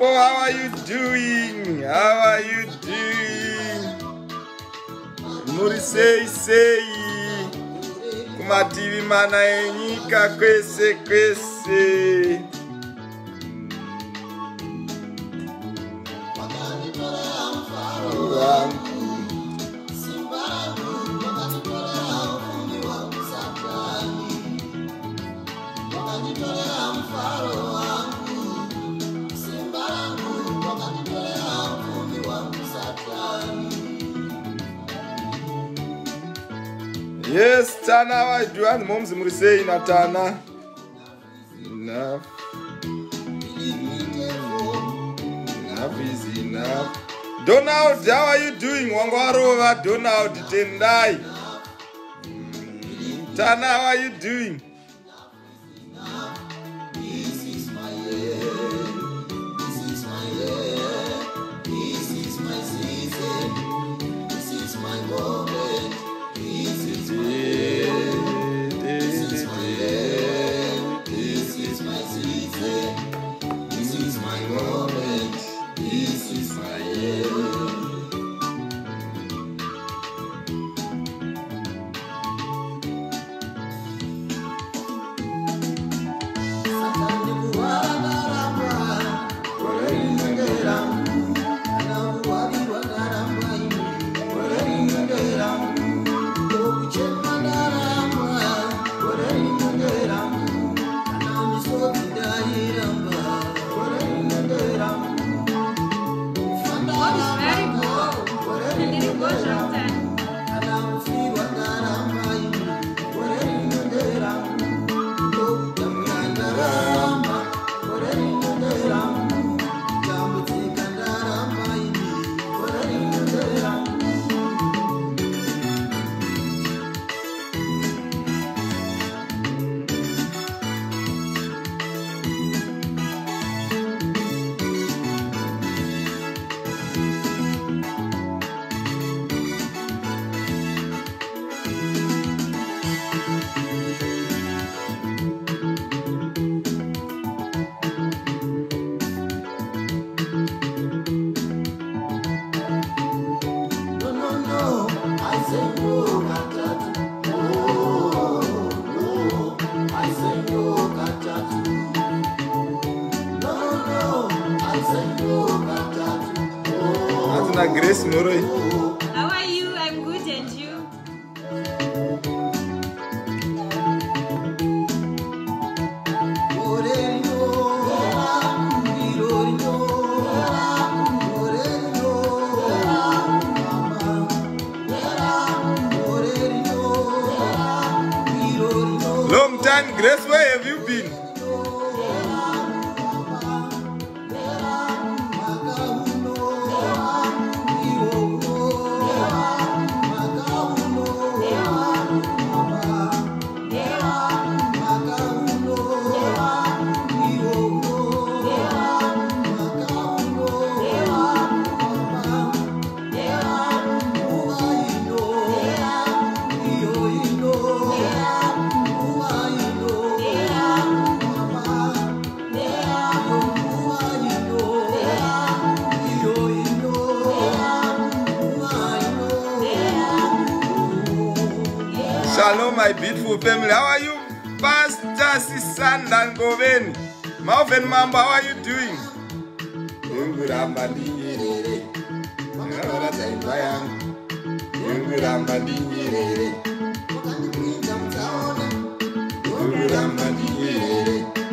Popo, how are you doing? How are you doing? Muri sei kumativi mana enyika kwese kwese. Yes, Tana, how are you doing? Mom's muri sei na Tana. Enough. Enough is enough. Donald, how are you doing? Wangwarova, Donald, Tendai. Tana, how are you doing? This is my year. This is my year. This is my season. This is my moment. This is my year. This is my year. This is my season. This is my moment. This is my year. Grace Murray. How are you? I'm good, and you? Long time, Grace, where have you been? Shalom, my beautiful family. How are you, Pastor Sisanda Ngoveni? Maufen Mamba, how are you doing?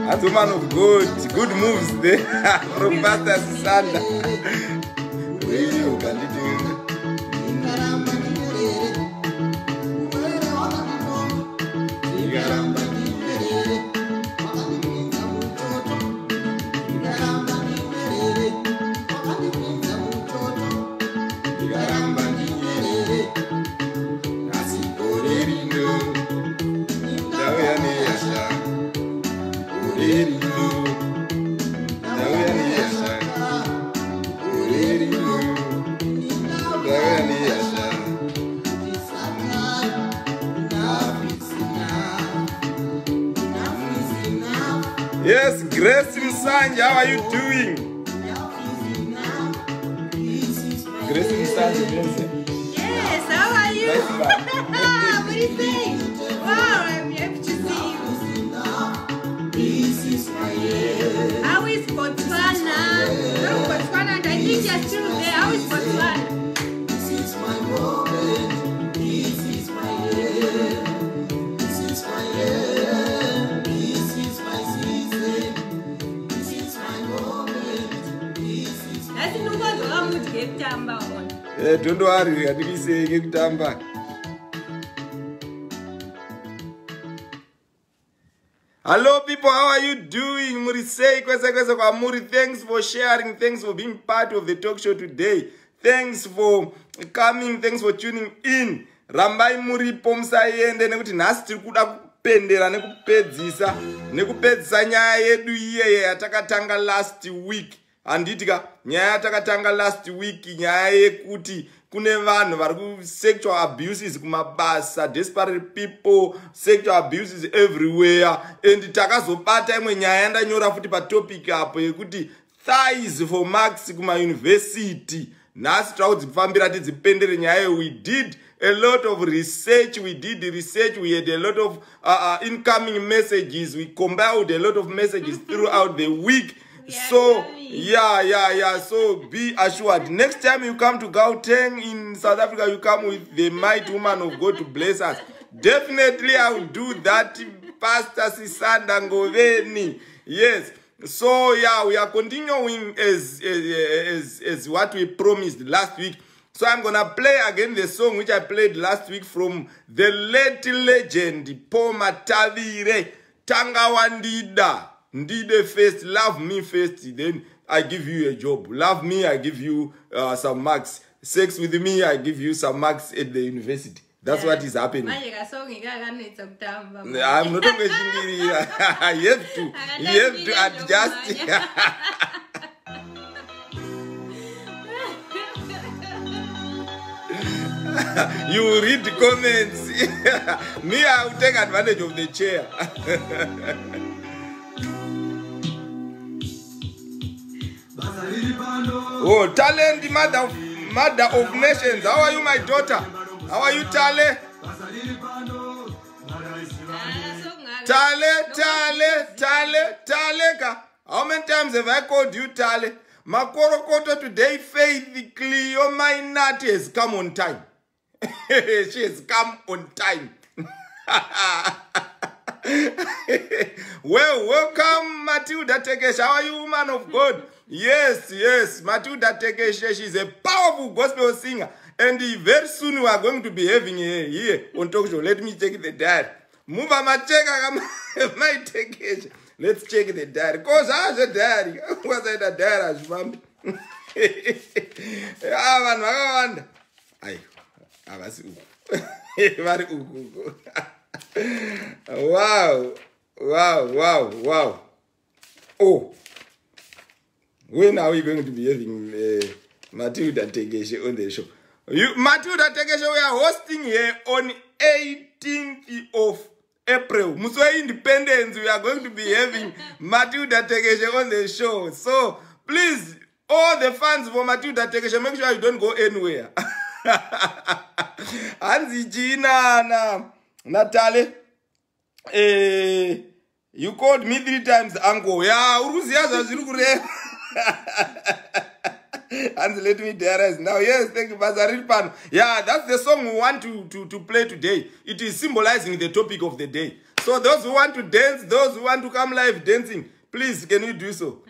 That's a man of God. Good moves there from Pastor Sisanda. Yes, Grace Msanja, how are you doing? Grace Musanze Benze. Yes, how are you? Nice man. What do you think? Wow, I'm happy to see you. How is Botswana? No, Botswana, I think you're still there. How is Botswana? This is my moment. This is my year. This is my year. This is my season. This is my moment. This is my That's no one to get tamba on. Don't worry, I didn't say Gitamba. Hello people, how are you doing? Murisei kwese kwa Muri. Thanks for sharing, thanks for being part of the talk show today. Thanks for coming, thanks for tuning in. Rambai muripo msayende nekuti nhasi tiri kuda kupendera nekupedzisa nyaya yedu iyeye yatakatanga last week. Anditika nyaya yatakatanga last week nyaya yekuti kune vanhu vari ku sexual abuses kumabasa, desperate people, sexual abuses everywhere. And takazobata imwe nyaya yandanyora futi patopic apo yekuti thighs for marks kuma university. Nhasi taudzifambira tidzipendere nyaya. We did a lot of research. We had a lot of incoming messages. We compiled a lot of messages throughout the week. So so be assured, next time you come to Gauteng in South Africa, you come with the mighty woman of God to bless us. Definitely I will do that, Pastor Sisanda Ngoveni. Yes. So we are continuing as what we promised last week. So I'm gonna play again the song which I played last week from the late legend Paul Matavire. Tangawandida. Ndide first, love me first, then I give you a job. Love me, I give you some marks. Sex with me, I give you some marks at the university. That's what is happening. I'm not going to you have to adjust. You read the comments. Me, I will take advantage of the chair. Oh, Talent, mother of nations. How are you, my daughter? How are you, Tale? Taleka. How many times have I called you Tale? Makorokoto today, Faith Cleo, my nut has come on time. She has come on time. Well, welcome, Matilda Tekesha. How are you, woman of God? Yes, Matilda Tekesha. She's a powerful gospel singer. And very soon we are going to be having her here on talk show. Let me check the diary. Move my check. My Tekesha. Let's check the diary. Because I have a diary. What's the diary? Wow. Oh, when are we going to be having Matilda Tekesha on the show? Matilda Tekesha, we are hosting here on 18th of April. Muswe Independence, we are going to be having Matilda Tekesha on the show. So, please, all the fans for Matilda Tekesha, make sure you don't go anywhere. Anzi Gina, Natale. You called me 3 times, uncle. Yeah, and let me dare now. Yes, thank you, Pastor Pan. Yeah, that's the song we want to play today. It is symbolizing the topic of the day. So those who want to dance, those who want to come live dancing, please, can you do so?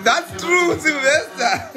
That's true, Sylvester.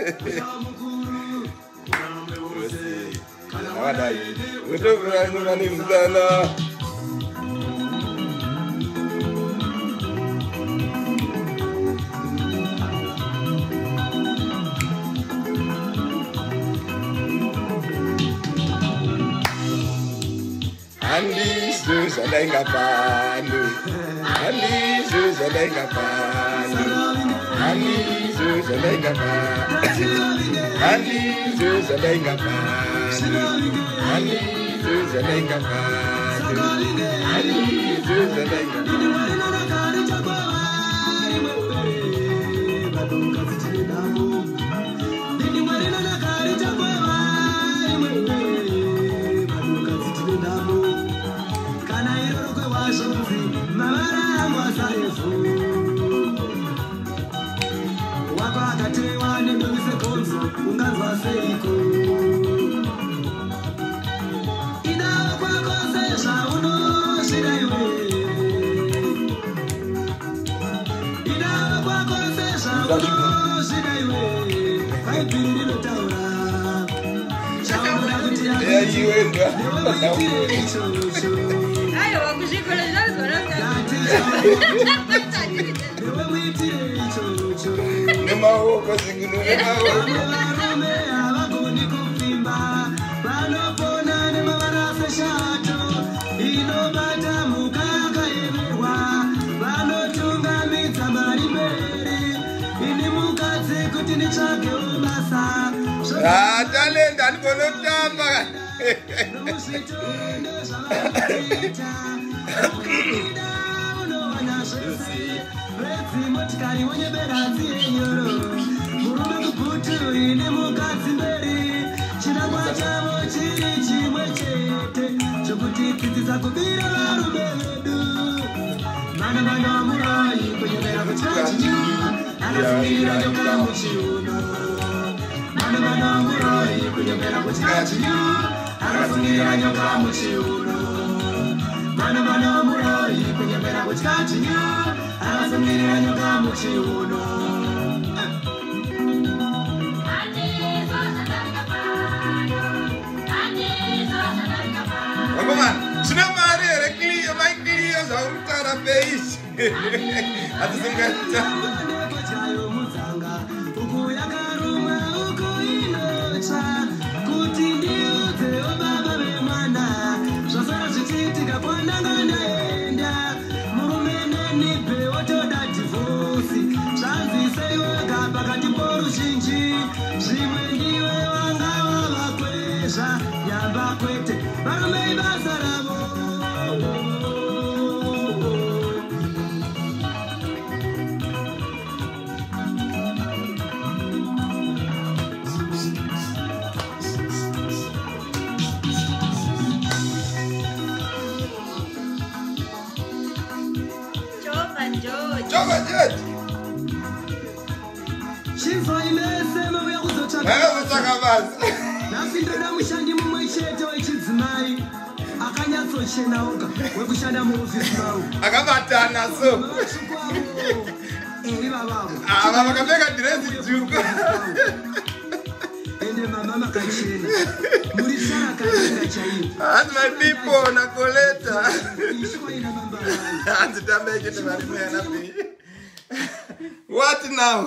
What now?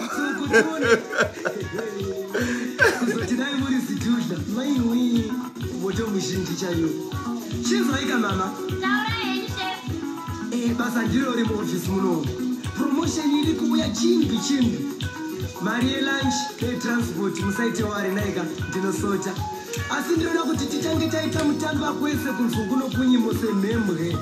Promotion ili kuya chimbi Marie lunch transport musaite wari naika ndinosota asi ndinoda kuti tichange taita mutambo kwese kunzunguno kunyimbo semhemwe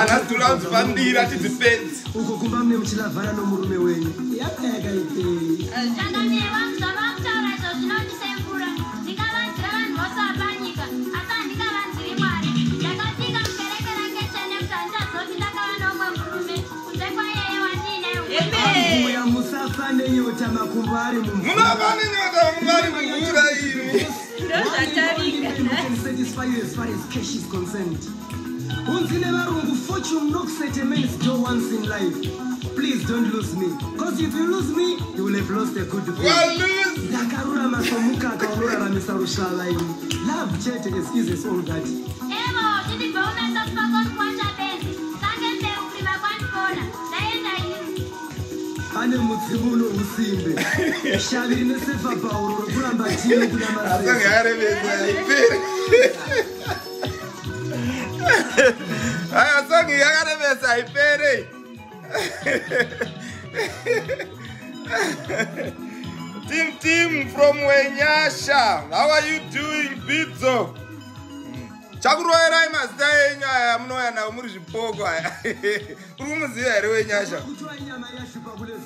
Natulauzvandira tidipedzi uko kumba mune muchilavhana nomurume wenyu yakayakaipei Nyota makumbari satisfy you as far as cash is concerned. Fortune knocks at a man's door once in life. Please don't lose me, because if you lose me, you will have lost a good friend. Love chat excuses all that. Ane mutsimuno usimbe shaviri nesefa pauro kuramba chino kuna masese asanga yarebeza ipere asanga yarebeza ipere Tim from Wenyasha, how are you doing, Pizzo? chakuroerai mazita enyu aya munouya nawo muri zvipoko aya uri kumuziva here wenyasha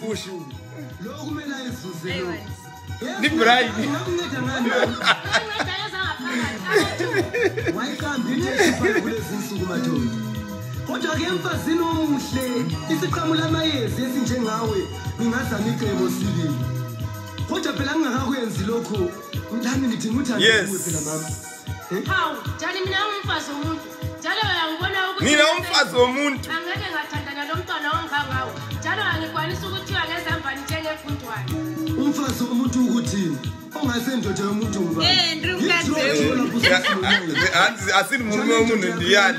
push ndiburaini kodwa ke emfazini omuhle isiqhamula amayezi esinjengawe ngingazama icebo sibili kodwa phela ngingakakwenzi lokho mhlawumbe ngidinga uthando phela mama hawu njalo mina ngumfazi womuntu njalo uyangibona ukuthi mina umfazi womuntu angeke ngathandana nomntwana ongangawo njalo angikwanisa ukuthiwa ngezambani njengefuntwana umfazi womuntu ukuthini ongasendoda yomuntu ngoba asini murume womunhu ndiyani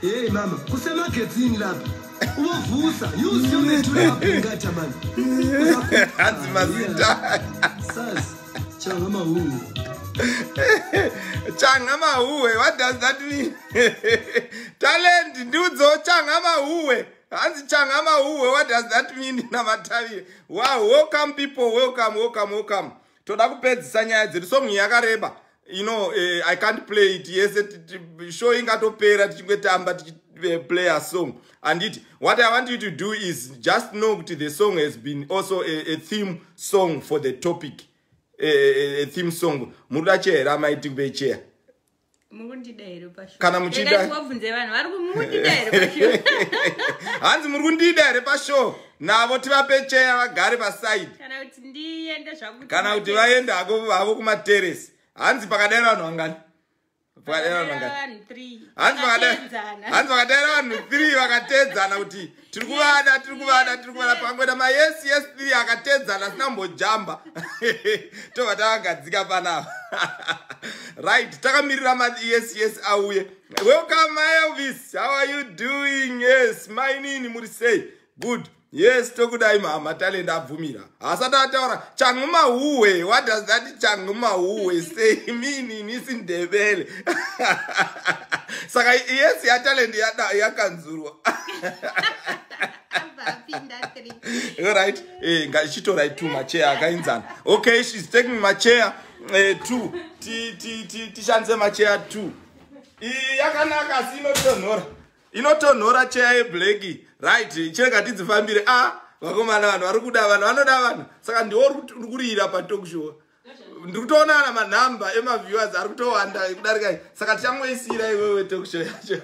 hey mama kusemagetsini lapha ubovusa use yonethulapha mani hanzi mazita sas changamahuwe changamahuwe what does that mean talent ndiudzo changamahuwe hanzi changamahuwe what does that mean namatavire wow welcome people welcome toda kupedzisa nyaya dzedu song yakareba you know I can't play it yes show ingatopera tichingetamba play a song and what I want you to do is just know that the song has been also a theme song for the topic a theme song muda chera maiti kubecheya mukundidayiro pasho kana muchida wabvunze vanhu vari kumukundidayiro pasho hanzi muri kundidayiro pasho navo tivape cheya vagare paside kana kuti ndiende zvakuti kana kuti vaende havo kumateresi hanzi pakadai vanhu vangani pakadai vanhu 3 hanzi pakadai vanhu 3 vakatedzana kuti tiri kuvada pangwena mayes 3 akatedzana asina mbojamba tobva tavagadzika panapa right takamirira yes auye welcome Elvis, how are you doing? Yes mainini muri sei good yes tokudai mama talent abvumira asati ataura changumahuwe what does that changumahuwe say mean nisindebele saka yes ya talent yakanzurwa all right ngachitorai 2 machair akainzana okay she's taking my chair 2 tishandise machair 2 yakanaka asi inotonhora chair yeblack right chirega tidzifambire vakomana vanhu vari kuda vanhu vanoda vanhu saka ndiwo uri kurira patalk show ndiri kutoonana manhamba emaviewers ari kutowanda kudarika saka tichangoisira iwewe talk show yacho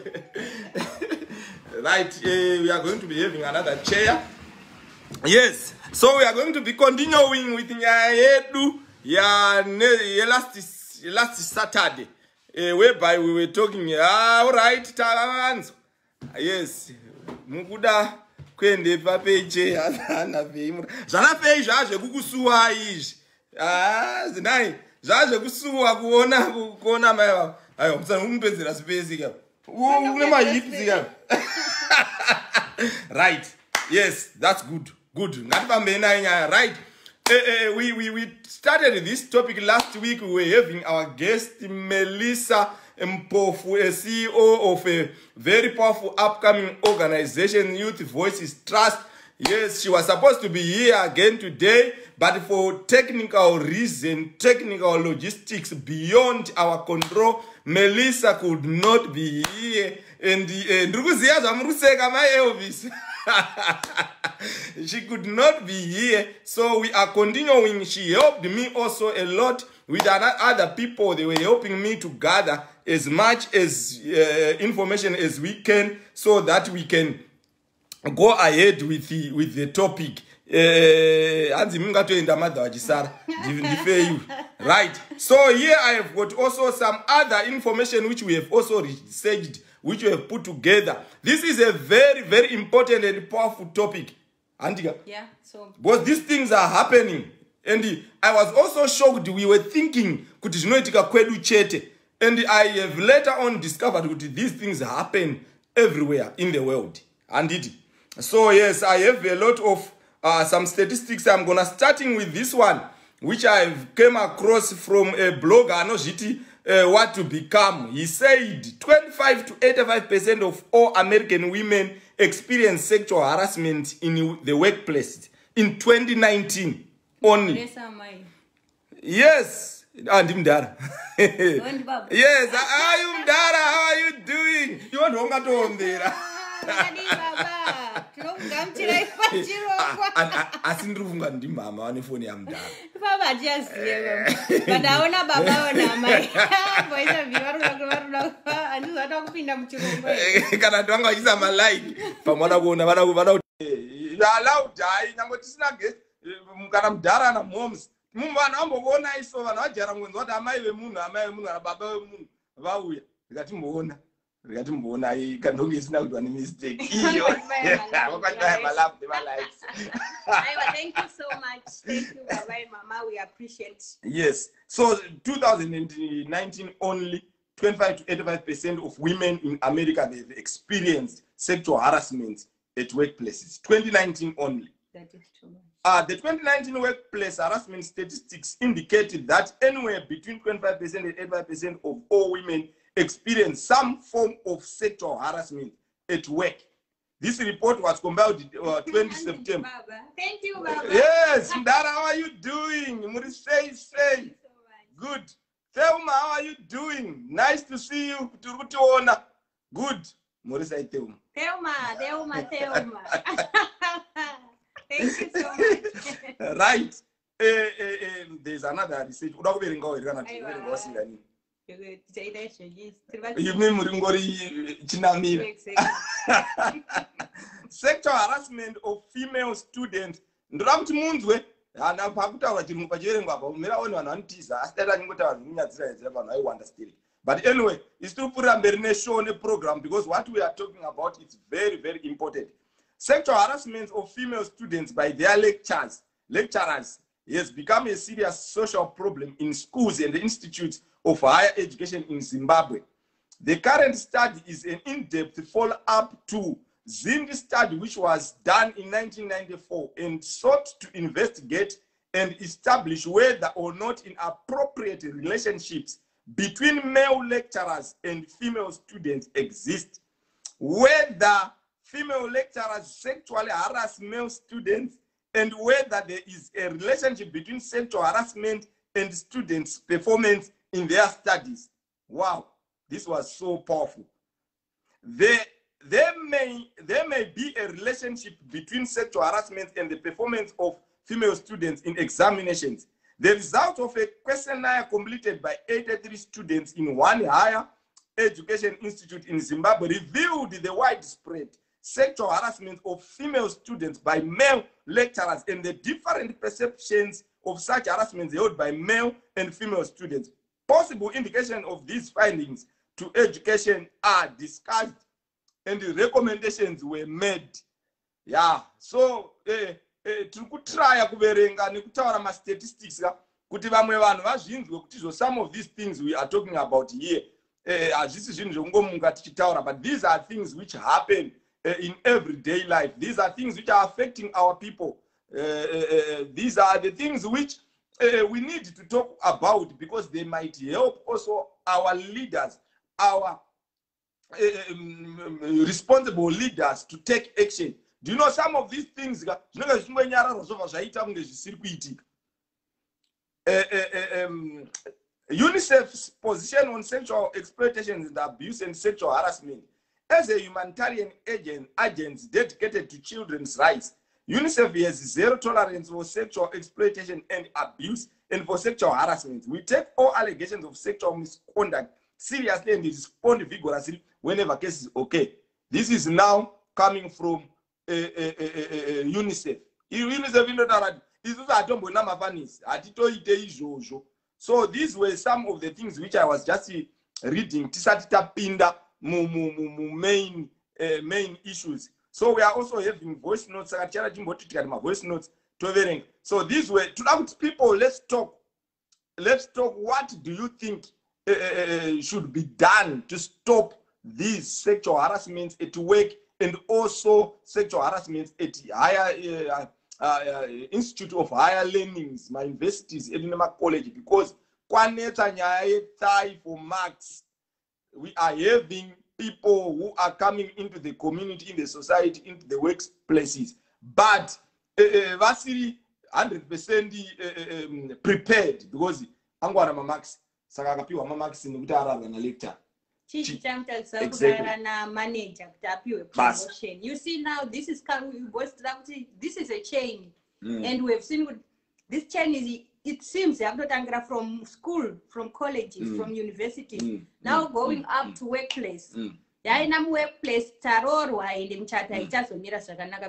right we are going to be having another chair yes so we are going to be continuing with nyaya yedu last Saturday whereby we were talking all right takavanzwa yes mukuda kwende papeche ana veimura zvanapei zvazvekukusuwa izvi zinai zvazvekusuwa kuona mai ayo musana kumupedzera space ka une mahips ka right yes that's good ngatipambei nayo nyaya right we started this topic last week. We were having our guest Melissa Mpofu, a CEO of a very powerful upcoming organization, Youth Voices Trust. Yes, she was supposed to be here again today, but for technical reason, technical logistics beyond our control, Melissa could not be here. And my Elvis. She could not be here, so we are continuing. She helped me also a lot with other people. They were helping me to gather as much as information as we can, so that we can go ahead with the topic. Right. So here I have got also some other information which we have also researched, which we have put together. This is a very, very important and powerful topic. Antika? Yeah, so because these things are happening. And I was also shocked. We were thinking, and I have later on discovered that these things happen everywhere in the world. And so yes, I have a lot of some statistics. I'm gonna starting with this one, which I've came across from a blogger, Anojiti, What to Become. He said 25 to 85% of all American women experienced sexual harassment in the workplace in 2019 only. Yes. And Mdara. Yes, how are you, Mdara? How are you doing? You want to go on there? Asindrufunga ndi mama wane phone ya Mdara. Baba jiasiye badaona baba ona mai. Boisa vivaru anduza kupinda mchirombo. Kana twanga wachiza ma like pamwana kuona vana allow dai nyango tisina guest mukana Mdara na moms. Mumwana ambovona iso vanhu vajara mwenzi wati amai vemunhu kana baba vemunhu vauya rikati mboona ai kandonge isina kuti vane mistake iyo vakwatibaya malove nevalikes. Thank you so much. Thank you, Baba and Mama. We appreciate. Yes. So 2019 only 25 to 85% of women in America they've experienced sexual harassment at workplaces. 2019 only. That is too much. The 2019 workplace harassment statistics indicated that anywhere between 25% and 85% of all women experience some form of sexual harassment at work. This report was compiled 20 September. Baba. Thank you, Baba. Yes, Mdara, how are you doing? Muri say. Good. Thelma, how are you doing? Nice to see you. Turutiona. Good. Muri say Thelma. Thelma. Thank you so much. Right. There's another research. You mean Muringori Chinamir? Sexual harassment of female students. Ndramti munzwe ana pakutaura chiri mupachiverengo apa umira one vanhu vanotiza asi dai tanyingotaura zvinyadzira vanhu vaiwanda still. But anyway, it's to put a show on program because what we are talking about is very, very important. Sexual harassment of female students by their lecturers has become a serious social problem in schools and institutes of higher education in Zimbabwe. The current study is an in-depth follow-up to Zindi study which was done in 1994 and sought to investigate and establish whether or not inappropriate relationships between male lecturers and female students exist, whether female lecturers sexually harass male students, and whether there is a relationship between sexual harassment and students' performance in their studies. Wow, this was so powerful. There may be a relationship between sexual harassment and the performance of female students in examinations. The result of a questionnaire completed by 83 students in one higher education institute in Zimbabwe revealed the widespread sexual harassment of female students by male lecturers and the different perceptions of such harassment held by male and female students. Possible indication of these findings to education are discussed and the recommendations were made. Yeah, so try kuverenga nekutaura ma statistics kuti vamwe vanhu vazvinzwe kuti some of these things we are talking about here hazvisi zvinhu zvokungomuka tichitaura, but these are things which happen in everyday life. These are things which are affecting our people. These are the things which we need to talk about because they might help also our leaders, our responsible leaders to take action. Do you know some of these things? UNICEF's position on sexual exploitation and abuse and sexual harassment. As a humanitarian agent dedicated to children's rights, UNICEF has zero tolerance for sexual exploitation and abuse and for sexual harassment. We take all allegations of sexual misconduct seriously and respond vigorously whenever cases occur. This is now coming from UNICEF. So these were some of the things which I was just reading. Main issues. So we are also having voice notes. So these were people. Let's talk. What do you think should be done to stop these sexual harassments at work and also sexual harassment at higher Institute of Higher Learnings, my universities, Edinburgh College, because for marks we are having people who are coming into the community, in the society, into the workplaces, but vasiri 100% prepared because angwana mamax saka akapiwa mamax nekuti ararwa na lecture. Exactly. You see now this is a chain, and we have seen this chain is, it seems, from school, from colleges, from universities, now going up to workplace. Workplace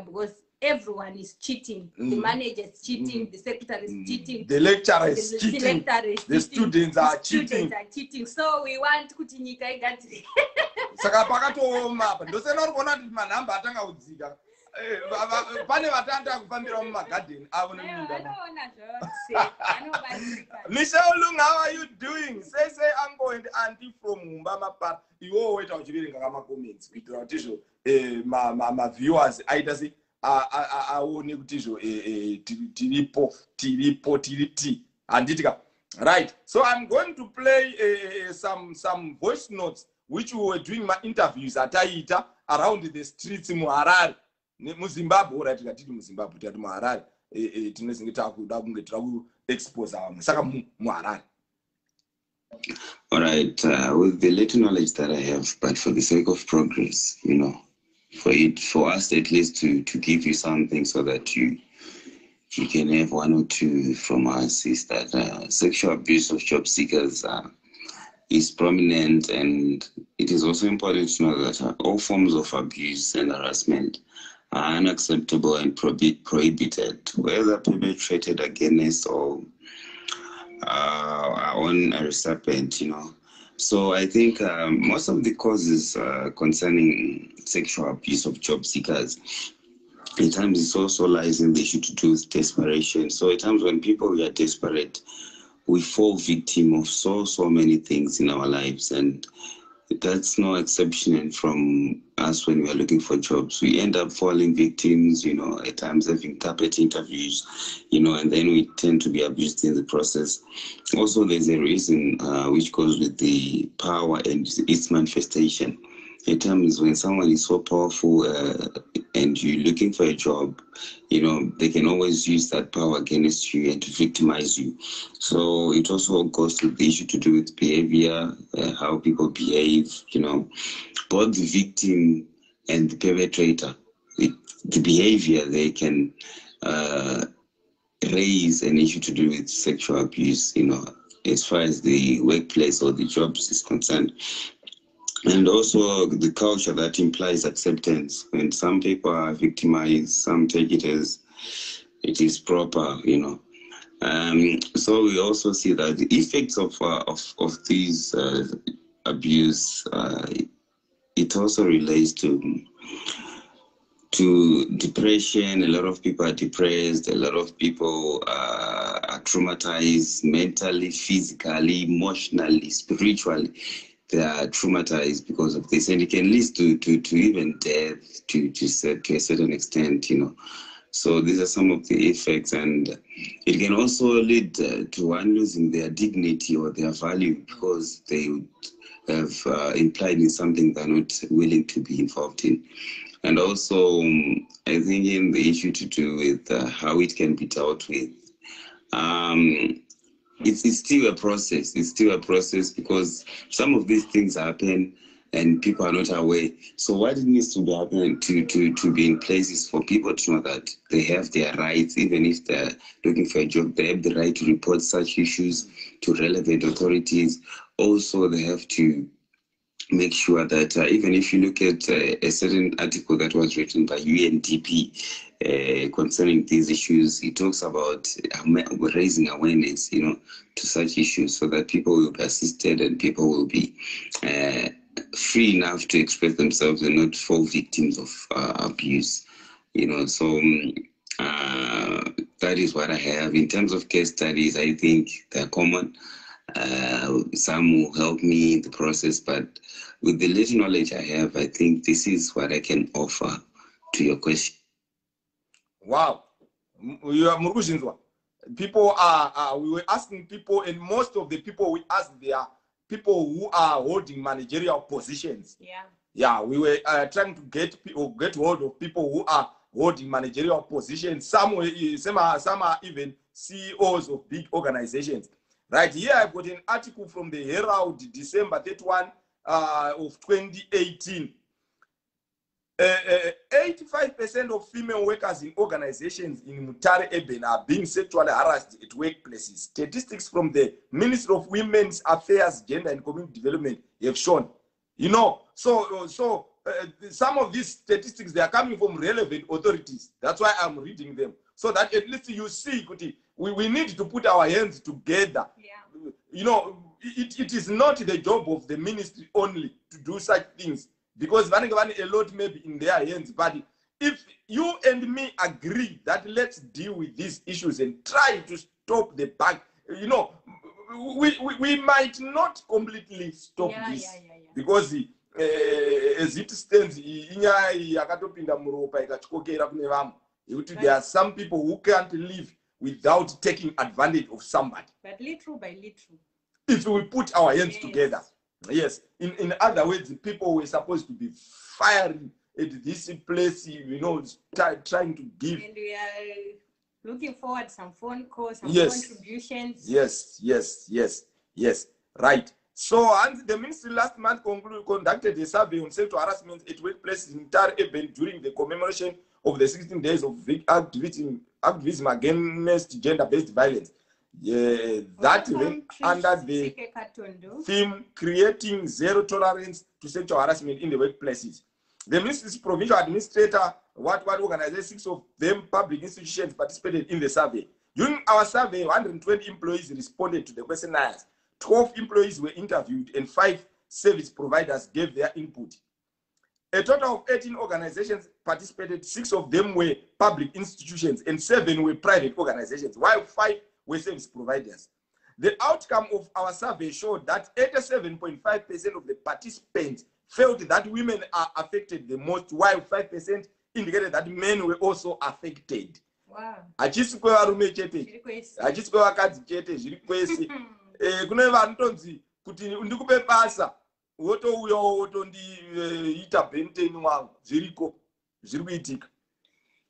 because everyone is cheating. The manager is cheating, the secretary is cheating, the lecturer is cheating, the students are cheating. So we want kutinyika igati. Saka pakatoma ndosena urikuona kuti manhamba atanga kudzika. Pane vatanda kufambira mumagarden avo neminda. Michelle Lung, how are you doing? Say uncle and auntie from Mumba Mapara. Iwo weta uchiverenga kama comments kuitira kuti izvo ma viewers aita se aone kuti izvo tiripo handitika. Right, so I'm going to play some voice notes which we were doing my interviews ataita around the streets muHarare. MuZimbabwe, ora tikatiti muZimbabwe tikati muHarare tinozinge takuda kunge tiraku expose vamwe saka muHarare. All right, with the little knowledge that I have, but for the sake of progress, you know, for us at least to give you something so that you can have one or two from us, is that sexual abuse of job seekers is prominent, and it is also important to know that all forms of abuse and harassment are unacceptable and prohibited, whether perpetrated against or on a recipient, you know. So I think most of the causes concerning sexual abuse of job seekers, at times it also lies in the issue to do with desperation. So at times when people are desperate, we fall victim of so many things in our lives, and that's no exception from us when we are looking for jobs. We end up falling victims, you know, at times having carpet interviews, you know, and then we tend to be abused in the process. Also, there's a reason which goes with the power and its manifestation. At times when someone is so powerful and you're looking for a job, you know, they can always use that power against you and to victimize you. So it also goes to the issue to do with behavior, how people behave, you know, both the victim and the perpetrator. The behavior, they can raise an issue to do with sexual abuse, you know, as far as the workplace or the jobs is concerned. And also the culture that implies acceptance. When some people are victimized, some take it as it is proper, you know. So we also see that the effects of these abuse, it also relates to depression. A lot of people are depressed. A lot of people are traumatized mentally, physically, emotionally, spiritually. They are traumatized because of this, and it can lead to even death to a certain extent, you know. So these are some of the effects, and it can also lead to one losing their dignity or their value because they would have implied in something they're not willing to be involved in. And also, I think in the issue to do with how it can be dealt with, it's still a process. It's still a process because some of these things happen and people are not aware. So what it needs to be happening to be in place is for people to know that they have their rights, even if they're looking for a job, they have the right to report such issues to relevant authorities. Also, they have to make sure that even if you look at a certain article that was written by UNDP concerning these issues, it talks about raising awareness, you know, to such issues so that people will be assisted and people will be free enough to express themselves and not fall victims of abuse, you know. So that is what I have. In terms of case studies, I think they're common. Some will help me in the process, but with the little knowledge I have, I think this is what I can offer to your question. Wow. People we were asking people, and most of the people we asked, they are people who are holding managerial positions. Yeah. Yeah, we were trying to get hold of people who are holding managerial positions. Some are even CEOs of big organizations. Right here, I've got an article from the Herald, December 31 of 2018. 85% of female workers in organizations in Mutare Eben are being sexually harassed at workplaces. Statistics from the Ministry of Women's Affairs, Gender and Community Development have shown. You know, so some of these statistics, they are coming from relevant authorities. That's why I'm reading them. So that at least you see, we need to put our hands together. Yeah. You know, it is not the job of the ministry only to do such things, because a lot may be in their hands. But if you and me agree that let's deal with these issues and try to stop the back, you know, we might not completely stop this. Because as it stands, there are some people who can't live without taking advantage of somebody. But little by little, if we put our hands together. Yes. In other words, people were supposed to be firing at this place, you know, trying to give. And we are looking forward to some phone calls, some contributions. Yes. Right. So, and the ministry last month conducted a survey on sexual harassment at workplaces in Mutare Eben during the commemoration of the 16 days of activism against gender-based violence. That went under the theme creating zero tolerance to sexual harassment in the workplaces. The ministry's provincial administrator, what organized 6 of them public institutions participated in the survey. During our survey, 120 employees responded to the questionnaires. 12 employees were interviewed and 5 service providers gave their input. A total of 18 organizations participated. 6 of them were public institutions and 7 were private organizations, while 5 were service providers. The outcome of our survey showed that 87.5% of the participants felt that women are affected the most, while 5% indicated that men were also affected. Wow. Kune vantonzi kuti ndikupe basa wotouya wotondiita benteni wangu zviriko zviri kuitika.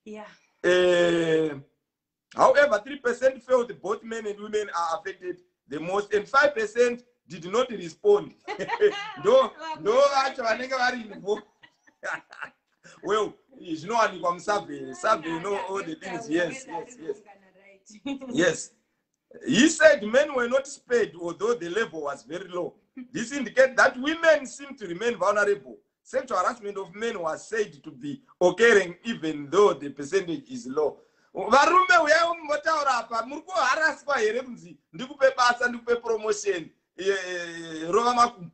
Yeah. However, 3% felt both men and women are affected the most, and 5% did not respond. No, actually, vanenge vari involved. Well, you know, I'm survey, you know all the things. Yes. He said men were not spared, although the level was very low. This indicates that women seem to remain vulnerable. Sexual harassment of men was said to be occurring even though the percentage is low. Varume uya mumotaura apa muri kuharaswa here kunzi ndikupe basa ndikupe promotion rova makumbo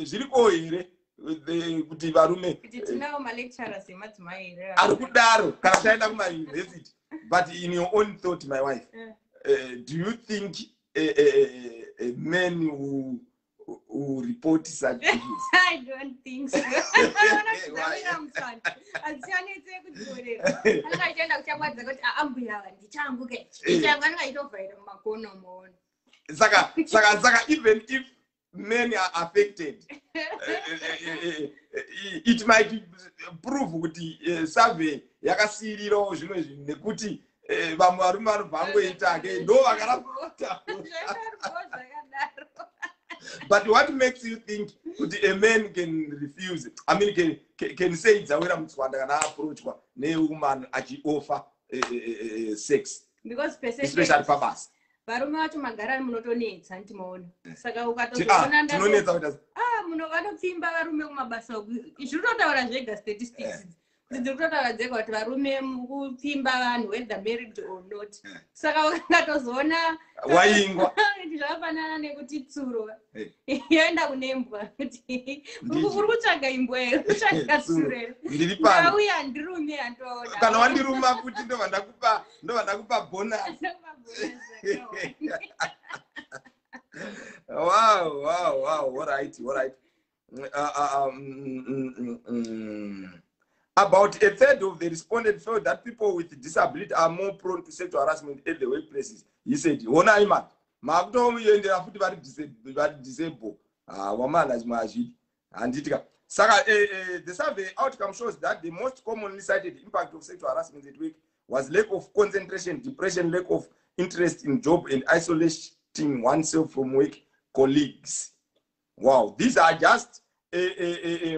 zviriko here kuti varume tinawo malecturers emadzimai here ari kudaro kana taenda kumauniversity. But in your own thought, my wife, do you think men who report such things? I don't think so. Saka, even if men are affected, it might prove kuti survey yakasiriro zvimwe zvinhu nekuti vamwe varume vanobvangoita ke ndo vakarapota. But what makes you think that a man can refuse? I mean, can say it's a way to approach a woman achi offer sex? Because especially for us. Varume vacho magara munotonetsa ndimoona. Saka ukatozoona ndazvo. Vanopfimba varume kumabasa uku. Zvinotaura zvega statistics. Dzinotaura dzega kuti varume mukupfimba vanhu whether married or not. Saka ukatozoona waingwa. Zvafanana nekuti tsuro yoenda kunembwa kuti uri kutsvaga imbwa here utsvaga tsuro here ndiri pano ndauya ndirume andoona kana wandiruma kuti ndobva ndakupa bonus. Wow, all right. About a third of the respondents felt that people with disability are more prone to sexual harassment at the workplaces. He said, "Ona ima, makuto yende afuti vari disable. Wamala zimazvi. Anditika. Saka, the survey outcome shows that the most commonly cited impact of sexual harassment at work was lack of concentration, depression, lack of interest in job, and isolating oneself from work colleagues. Wow, these are just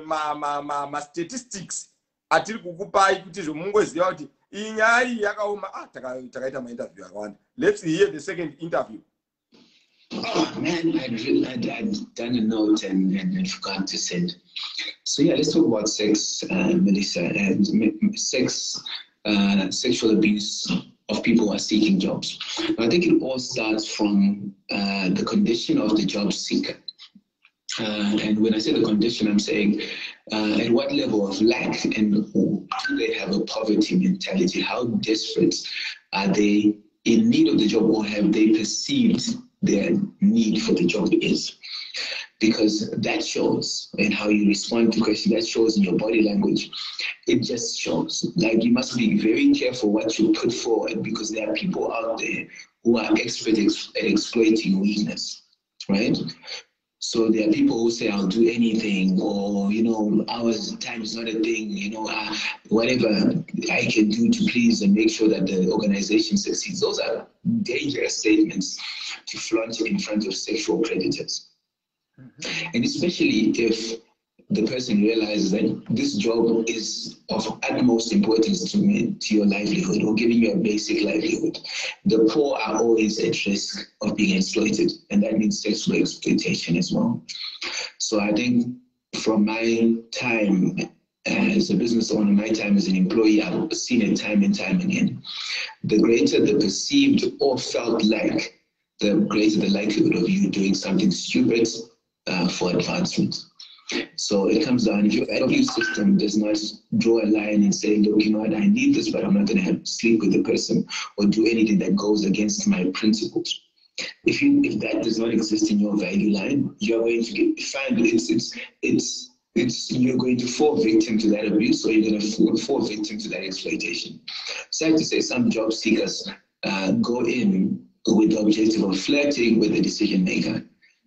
ma statistics. Atiri kukupai kuti zvomungoziva kuti inyaya yakaoma takaita ma-interview akawanda. Let's hear the second interview. Oh man, I'd done a note and forgot to send. So yeah, let's talk about sex, Melissa, and sexual abuse of people who are seeking jobs. I think it all starts from the condition of the job seeker. And when I say the condition, I'm saying at what level of lack and do they have a poverty mentality? How desperate are they in need of the job, or have they perceived their need for the job is? Because that shows in how you respond to questions, that shows in your body language. It just shows. Like, you must be very careful what you put forward, because there are people out there who are expert at exploiting weakness, right? So there are people who say, I'll do anything, or, hours, time is not a thing, whatever I can do to please and make sure that the organization succeeds. Those are dangerous statements to flaunt in front of sexual predators. And especially if the person realizes that this job is of utmost importance to your livelihood, or giving you a basic livelihood. The poor are always at risk of being exploited, and that means sexual exploitation as well. So I think from my time as a business owner, my time as an employee, I've seen it time and time again. The greater the perceived or felt like, the greater the likelihood of you doing something stupid for advancement. So it comes down, if your value system does not draw a line and say, look, I need this, but I'm not going to sleep with the person or do anything that goes against my principles. If that does not exist in your value line, you're going to find you're going to fall victim to that abuse, or you're going to fall victim to that exploitation. So I have to say, some job seekers go in with the objective of flirting with the decision maker,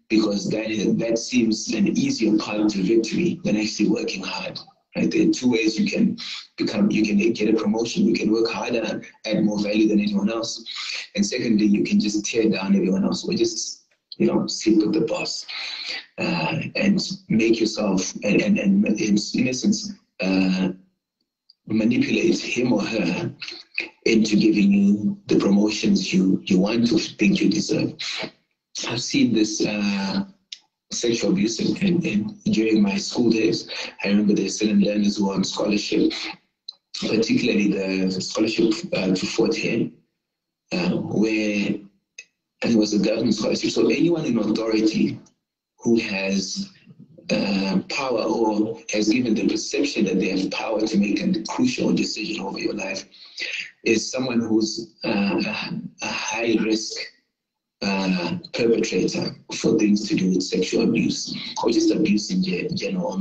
because that seems an easier path to victory than actually working hard. Right? There are two ways you can get a promotion. You can work harder, add more value than anyone else. And secondly, you can just tear down everyone else, or just sit with the boss and make yourself, and in essence, manipulate him or her into giving you the promotions you want to think you deserve. I've seen this sexual abuse during my school days. I remember there's certain learners who were on scholarship, particularly the scholarship to Fort Hare, where it was a government scholarship. So anyone in authority who has power, or has given the perception that they have power to make a crucial decision over your life, is someone who's a high risk perpetrator for things to do with sexual abuse, or just abuse in general, or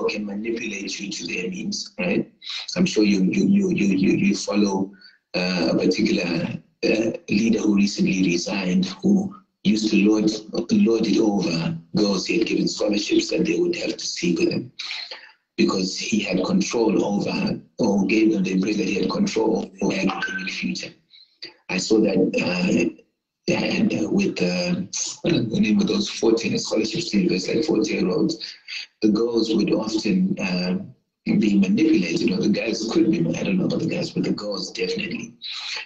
can manipulate you to their means, right? I'm sure you follow a particular leader who recently resigned, who used to lord it over girls he had given scholarships that they would have to sleep with him, because he had control over, or gave them the impression that he had control over their academic future. I saw that and with the name of those 14 scholarship students, like 14-year-olds, the girls would often be manipulated, or the guys could be, I don't know about the guys, but the girls definitely.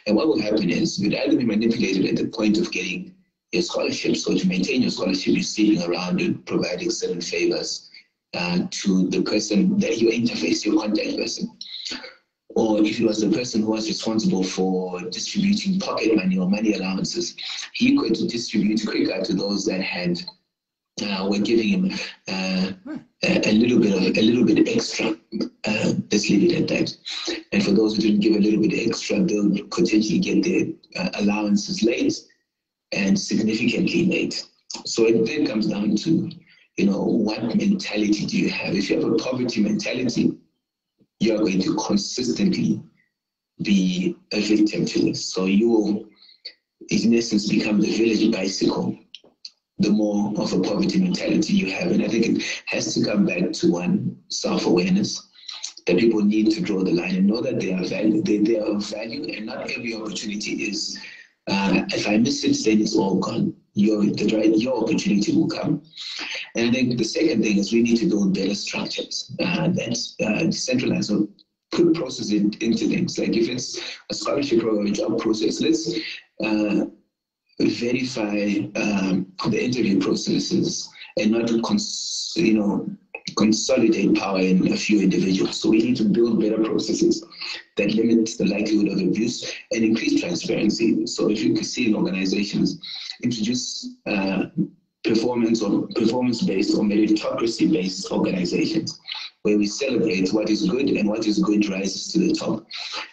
And what will happen is, you'd either be manipulated at the point of getting your scholarship. So to maintain your scholarship, you're sleeping around and providing certain favors to the person that you interface, your contact person. Or if it was the person who was responsible for distributing pocket money or money allowances, he could distribute quicker to those that had were giving him a little bit extra. Let's leave it at that. And for those who didn't give a little bit extra, they'll potentially get their allowances late, and significantly late. So it then comes down to, what mentality do you have? If you have a poverty mentality, you are going to consistently be a victim to this. So you will, in essence, become the village bicycle the more of a poverty mentality you have. And I think it has to come back to one, self-awareness, that people need to draw the line and know that they are value, they are of value, and not every opportunity is, if I miss it, then it's all gone. Your opportunity will come. And I think the second thing is we need to build better structures that decentralize or put processes into things. Like if it's a scholarship or a job process, let's verify the interview processes and not consolidate power in a few individuals. So we need to build better processes that limit the likelihood of abuse and increase transparency. So if you can see in organizations introduce performance-based or meritocracy-based organizations where we celebrate what is good, and what is good rises to the top,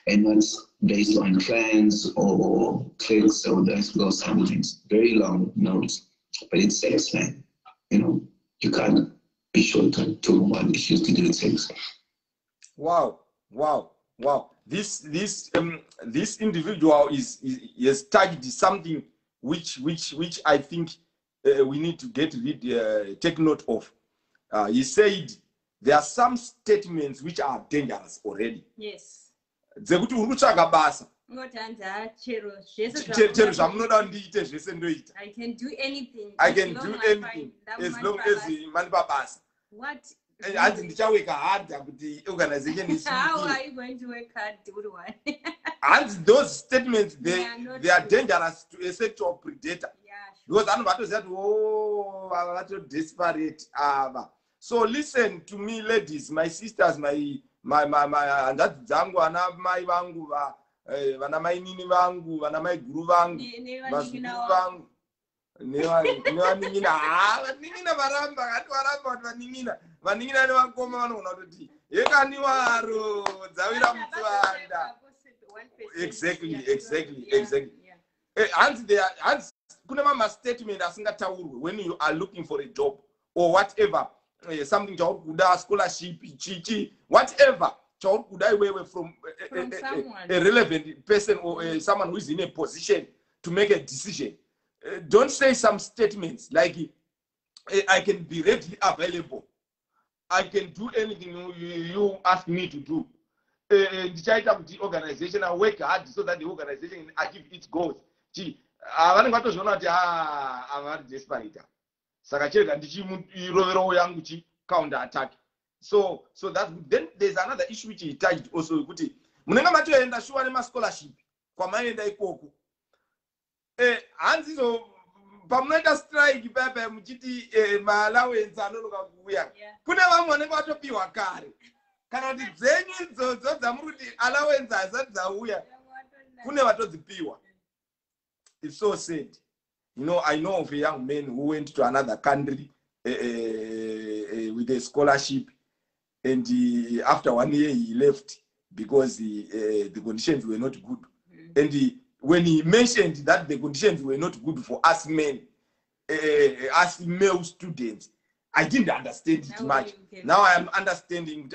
and not based on clans or cliques or those kind of things. Very long notes, but it's sex, man. You can't be short on two one issues to do with sex. Wow. This individual has tagged something which I think we need to take note of. He said there are some statements which are dangerous already. Yes. Dzekuti uri kutsvaga basa. I can do anything. I can do anything as long as money basa. What? How are you going to work hard to do what? And those statements, they are dangerous to a sexual predator. Yeah, because anobati said, oh, I'm desperate. So listen to me, ladies, my sisters, my andadzi dzangu, ana mai vangu, vana mai nini vangu, vana mai guru vangu, vazukuru vangu. Nevaningina varamba ngati varamba kuti vaningina nevakoma vanogona kuti yekaniwaro dzawira mutsvanda. Exactly. Hanzi kune mama statement asingataurwe when you are looking for a job or whatever, something chauri kuda, scholarship, chichi, whatever chauri kuda iwewe from a relevant person or someone who is in a position to make a decision. Don't say some statements like, I can be readily available. I can do anything you ask me to do. The organization, I work hard so that the organization achieve its goals. I'm desperate. Counter attack. So that then there's another issue which he touched also. Munenga macho enda shuwa nema scholarship kwa maenda ikoko. Hanzizo pamunoita strike pepe muchiti maallowance anonoka kuuya. Kune vamwe vanenge vatopiwa kare. Kana kuti dzenyu idzodzo dzamuri kuti allowance hazati dzauya, kune vatodzipiwa. It's so sad. I know of a young man who went to another country with a scholarship, and after 1 year he left because the conditions were not good. And when he mentioned that the conditions were not good for us men, us male students, I didn't understand it much. Now I am understanding.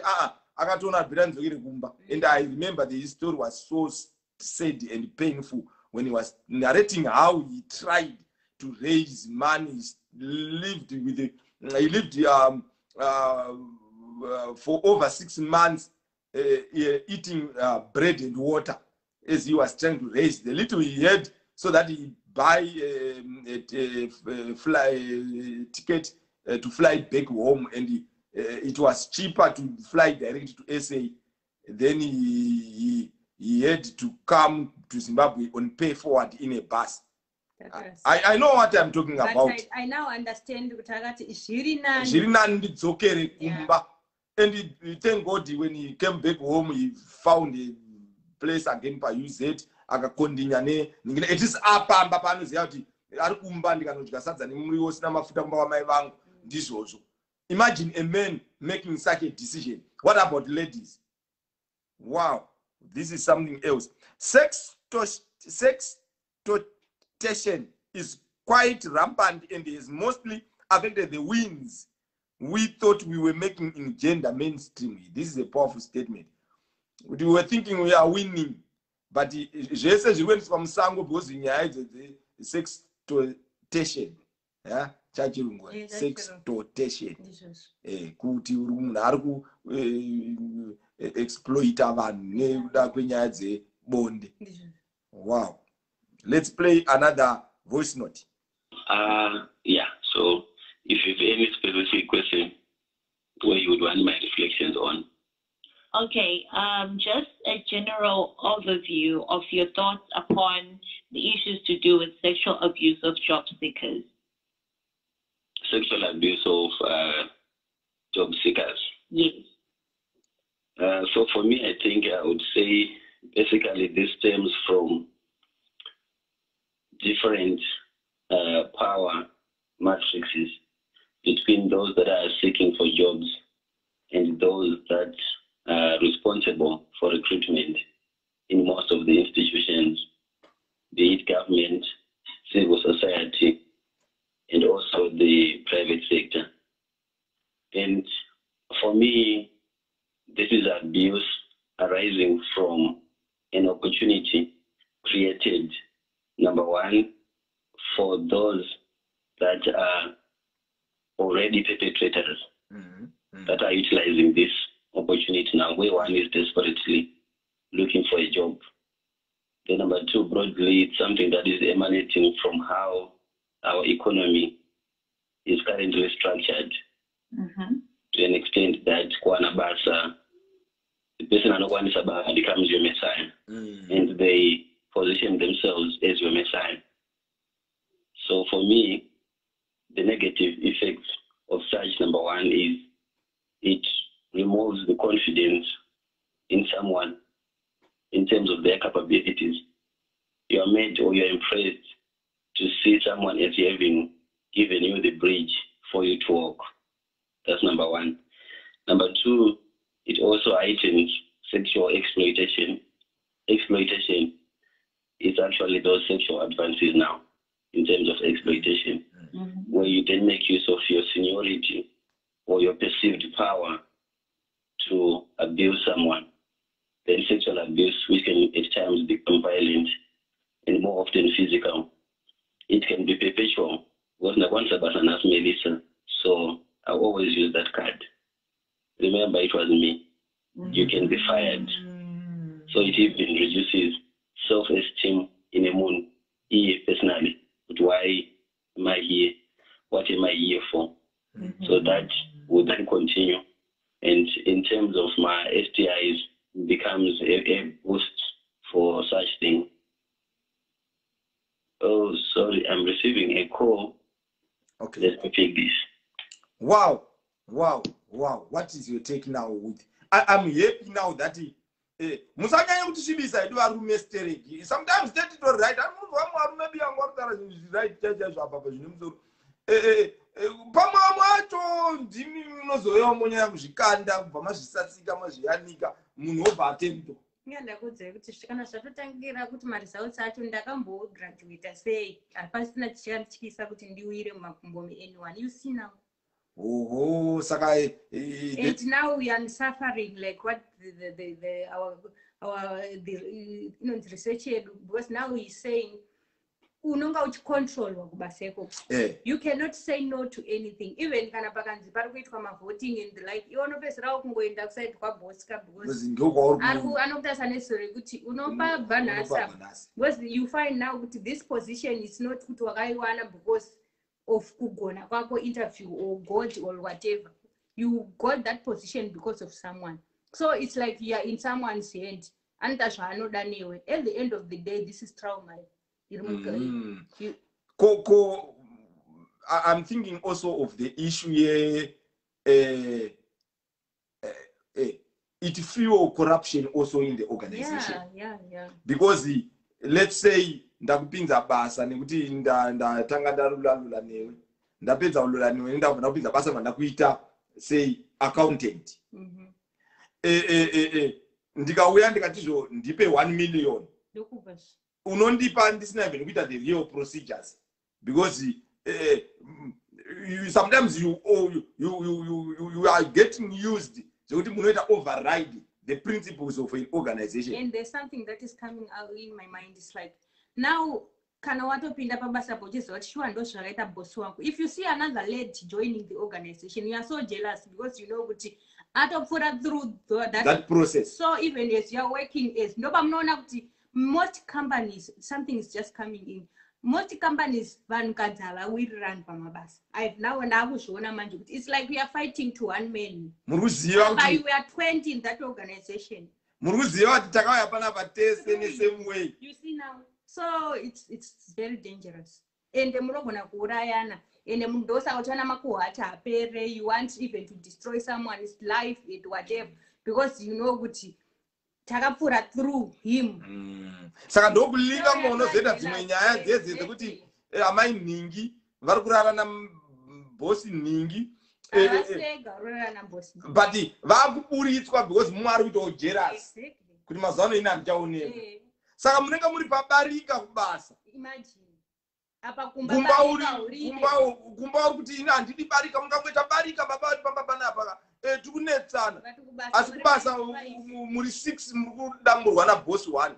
And I remember the story was so sad and painful when he was narrating how he tried to raise money. He lived for over 6 months eating bread and water as he was trying to raise the little he had so that he buy a ticket to fly back home, and it was cheaper to fly direct to SA. Then he had to come to Zimbabwe on pay forward in a bus. I know what I'm talking about. I now understand. And thank God when he came back home, he found a place again by use it. It is up and imagine a man making such a decision. What about ladies? Wow, this is something else. Sextortion is quite rampant and is mostly affected the wins we thought we were making in gender mainstream. This is a powerful statement. We were thinking we are winning, but Jesus went from Sango because in the sextortion. Yeah, chachirungu Yeah, sextortation Jesus. kuti munhu ari ku exploita vanhu nekuda kwenyaya dzebonde. Jesus. Wow. Let's play another voice note. Yeah, so if you have any specific question where you would want my reflections on. Okay, just a general overview of your thoughts upon the issues to do with sexual abuse of job seekers. Sexual abuse of job seekers. Yes. So for me, I think I would say basically this stems from different power matrices between those that are seeking for jobs and those that are responsible for recruitment in most of the institutions, be it government, civil society, and also the private sector. And for me, this is abuse arising from an opportunity created, number one, for those that are already perpetrators that are utilizing this opportunity now, where one is desperately looking for a job. Then number two, broadly, it's something that is emanating from how our economy is currently structured to an extent that Kwanabasa, the person Anokwanisaba becomes your messiah, and they position themselves as your messiah. So for me, the negative effect of such, number one, is it removes the confidence in someone in terms of their capabilities. You are made or you're impressed to see someone as having given you the bridge for you to walk. That's number one. Number two, it also heightens sexual exploitation. Exploitation is actually those sexual advances now in terms of exploitation, where you then make use of your seniority or your perceived power to abuse someone. Then sexual abuse, which can at times become violent and more often physical. It can be perpetual. Melissa, so I always use that card. Remember, it was me. You can be fired. So it even reduces self-esteem in a moon. Personally, but why am I here? What am I here for? So that will then continue. And in terms of my STIs, becomes a boost for such thing. Oh, sorry, I'm receiving a call. Okay. Let me take this. Wow. What is your take now with? I'm happy now that musanyanya kuti shibisa idu arume stereki. Sometimes that it all right. Maybe I'm working right judges apa zvinemuzoro. Pamwacho ndimi munozoya munyanya kuzvikanda kubva mazvisasika mazviyanika munhu obva atento. Ndakudze kuti kana zvatotangira kuti maresults acho ndakambograduate sei hapasina chichatyisa kuti ndiwire mumakumbo anyone. You see now. Oh, Sakai. And now we are suffering like what the research, because now he's saying unonga uchicontrolwa kubaseko. You cannot say no to anything, even kana pakanzi pari kuitwa mavoting and the like. Iwanopesera kungoenda kuside kwaboska because anokuta necessary kuti unopa banasa, because you find now kuti this position is not kuti wakaiwana because of kugona kwako interview or God or whatever. You got that position because of someone. So it's like you are in someone's hand. And at the end of the day, this is trauma. I'm thinking also of the issue here. It fuels corruption also in the organization. Yeah. Because let's say ndakupinza basa nekuti ndatanga ndarulula newe ndapedza ulula newe ndabva kupinza basa mandakuita say accountant. Ndikauya ndikatizvo ndipe 1 million unondipa ndisina even kuita the real procedures, because sometimes you are getting used zvekuti munoita override the principles of an organization. And there's something that is coming out in my mind. It's like now kana watopinda pabasa pochiziva kuti shuwa ndo zvakaita bosi wangu. If you see another lady joining the organization, you are so jealous because you know kuti atopfura through that process. So even as you are working as ndoba munoona kuti most companies something is just coming in. Most companies vanhukadzi havawirirani pamabasa. I've now ndakuzviona manje kuti it's like we are fighting to one man. Muruziva kuti we are 20 in that organization. Muruziva kuti takauya panapa tese in the same way. You see now. So it's very dangerous. And munogona kuurayana. And munhu ndosakutsvana makuhata apere. You want even to destroy someone's life and whatever because you know kuti takapfura through him. Saka ndokulinga munozoita dzimwe nyaya dzedze dzekuti amai nhingi vari kurara nabosi nhingi but vakuburitswa because mumwe ari kuitawo jealous kuti mazuva ano ine handichaoneka. Saka munenge muri pabarika kubasa. Kumba uri kuti ine handidi barika, mungangoita barika baba vari pamba panapa tikunetsana asi kubasa muri 6 muri kudamburwa nabosi 1.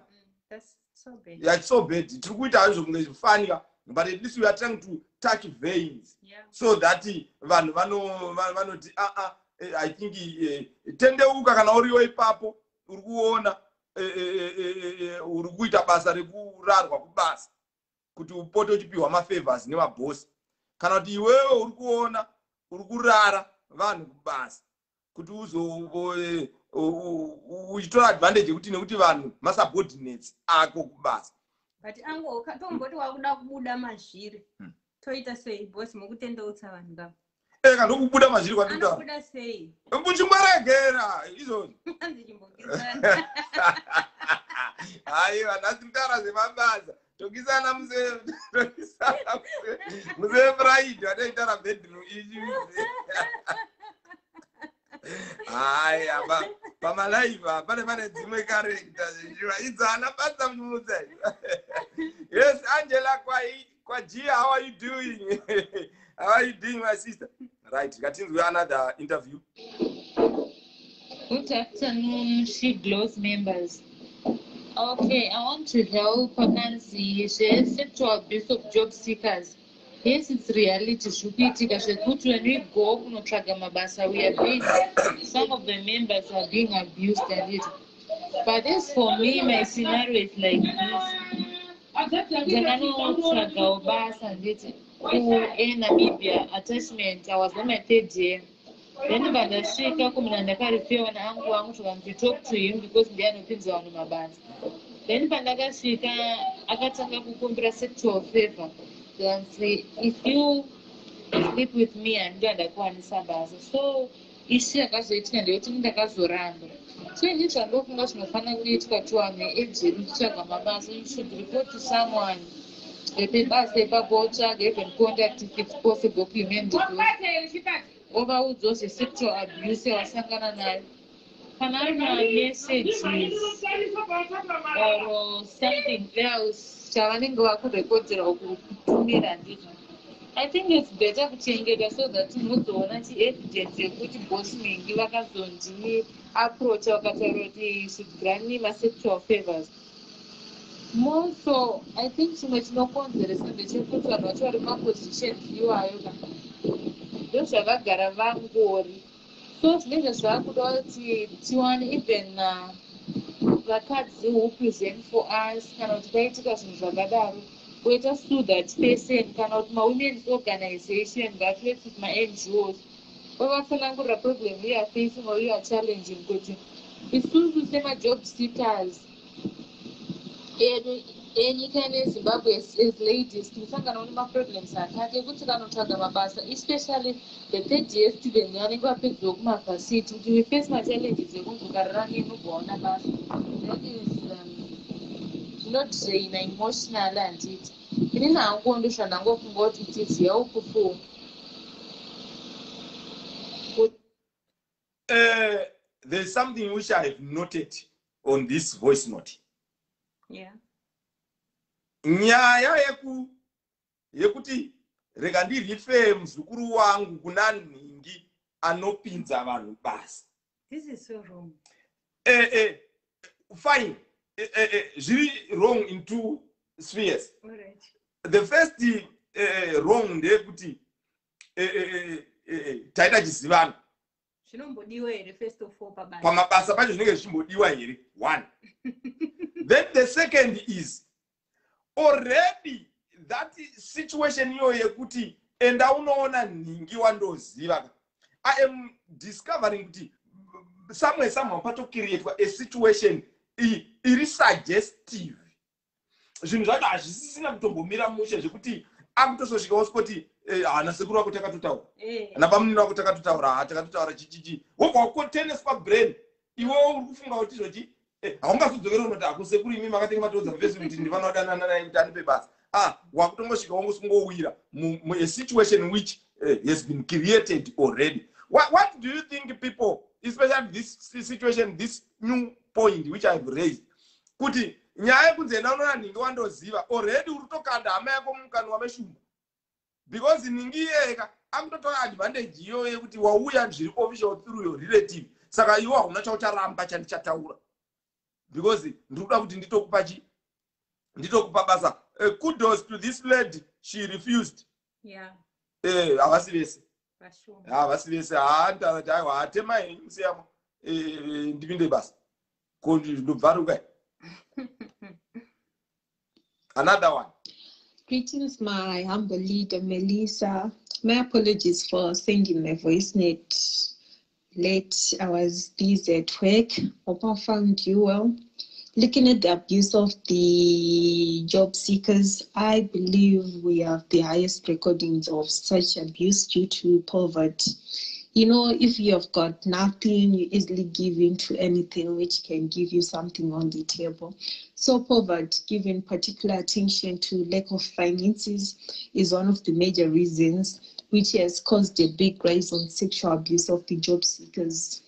Yeah, it's so bad. Tiri kuita hazvo kunge zvifanika, but at least we are trying to touch veins so that vanhu vanoti I think tendeuka kana uriwo ipapo uri kuona uri kuita basa rekurarwa kubasa kuti upote uchipiwa mafavors nemabosi kana kuti iwewe uri kuona uri kurara vanhu kubasa kuti uchitora advantage yekuti nekuti vanhu masubordinates ako kubasa. But ango tomboti wakuda kubuda mazviri toita sei bosi mukutendeutsa vanhu ngavo kana kubuda mazviri kwatinoda anobuda sei muchimwaregera izvozvo aiwa nhasitara zvemabasa tokisana musefuraidi watoitara bedroom ichi haya pamalaiva pane dzimwe karekta zvichiva idzana basa muchimutsa. Yes, Angela Kwajia, how are you doing? How are you doing, my sister? Right, continue another interview. Good afternoon, She Glows members. Okay, I want to help Nancy. She sexual abuse of job seekers. Yes, it's reality. When we go kunotsvaga mabasa, we are being, some of the members are being abused and it. But as for me, my scenario is like this. Ndakanotsvaga basa nditi Namibia attachment. I was on my 3rd year. Then vandasvika kumuna ndakaripiwa naangu wangu to talk to him because ndianopinza vanhu mabasa. Then pandakasvika akatanga kukumbira sexual favor. And say, if you sleep with me and ndakwanisa basa. So ishi akazoitika ndeyoti ndakazoramba. So ini zvandofunga zvinofanira kuitwa to ane ejeri kutsvaga mabasa. You should report to someone. Basa ipapo otsvaga even contact if it's possible kuimend ovaudzawo zvesexual abuse wasangana nayo. Kana ana messages or something else chavanenge vakurekodera kutumira ndizvo. I think it's better kuchengeta so that muzoona evidence yekuti bosi nhingi vakazondi approach vakataura kuti you should grant me my sexual favors. More so, I think chimwe chinokonzeresa ndechekuti vanhu vacho vari mapositions iwayo ndo zvavagara vangori. So zvinenge zvakuda kuti tiwane even vakadzi who present for us kana kuti paitika zvinhu zvakadaro kuita sue that person kana kuti ma-women's organization that works with ma-NGOs vavatsanangurira problem we are facing or we are challenging kuti isusu sema-job seekers enyika nezimbabwe as ladies tinosanganawo nemaproblems akati ekuti kanotsvaga mabasa especially the 3rd year student vanenge vapedzawo kumavhasiti kuti we face machallenges ekunzokarara nenobva waona basa. That is zvinodraina emotional handiti inini hangu ndo zvandangofunga kuti it is helpful. There's something which I have noted on this voice note. Yeah. Nyaya yekuti rega ndirife muzukuru wangu kuna nhingi anopinza vanhu basa. This is so wrong. Fine. Zviri wrong in 2 spheres. All right. The first wrong ndeyekuti taita chisivano Zvinombodiwa here first of all pabasa. pamabasa pacho zvinenge zvichimbodiwa here. One. Then the second is already that situation iyo yekuti enda unoona nhingi wandoziva. I am discovering kuti somehow pato create a situation iri suggestive. Zvinhu zvacho hazvisisina kutombomira mushe zvekuti akutososvika usipoti hana sekuru wako takatotaura. Hana pamunini wako takatotaura, takatotaura chichichi. Wobva wakoteneswa brain. Iwewo uri kufunga kuti zvochi haungazodzokera unoti akusekuru imi makatenge matodza mufesi kuti ndivanodanana naye kuti anipe basa. Wakutongosvika wangosungowira a situation which has been created already. What do you think people, especially this situation, this new point which I've raised, kuti nyaya kunze unoona nhingi wandoziva already uri kutokanda hama yako mukani wameshumba, because nhingi iyeka akutotora advantage iyo yekuti wauya zviri official through your relative, saka iwe hauna chaucharamba chandichataura because ndikuda kuti nditokupa basa. Kudos to this lady, she refused. Yeah. Havasi vese. Sure. Havasi vese haandati aiwa atema henyu musiyamo ndipinde basa. Kondi ndobvaruka. Another one. Greetings, my humble leader, Melissa. My apologies for sending my voice note late. I was busy at work. Hope I found you well. Looking at the abuse of the job seekers, I believe we have the highest recordings of such abuse due to poverty. You know, if you have got nothing, you easily give in to anything which can give you something on the table. So poverty, giving particular attention to lack of finances, is one of the major reasons which has caused a big rise on sexual abuse of the job seekers.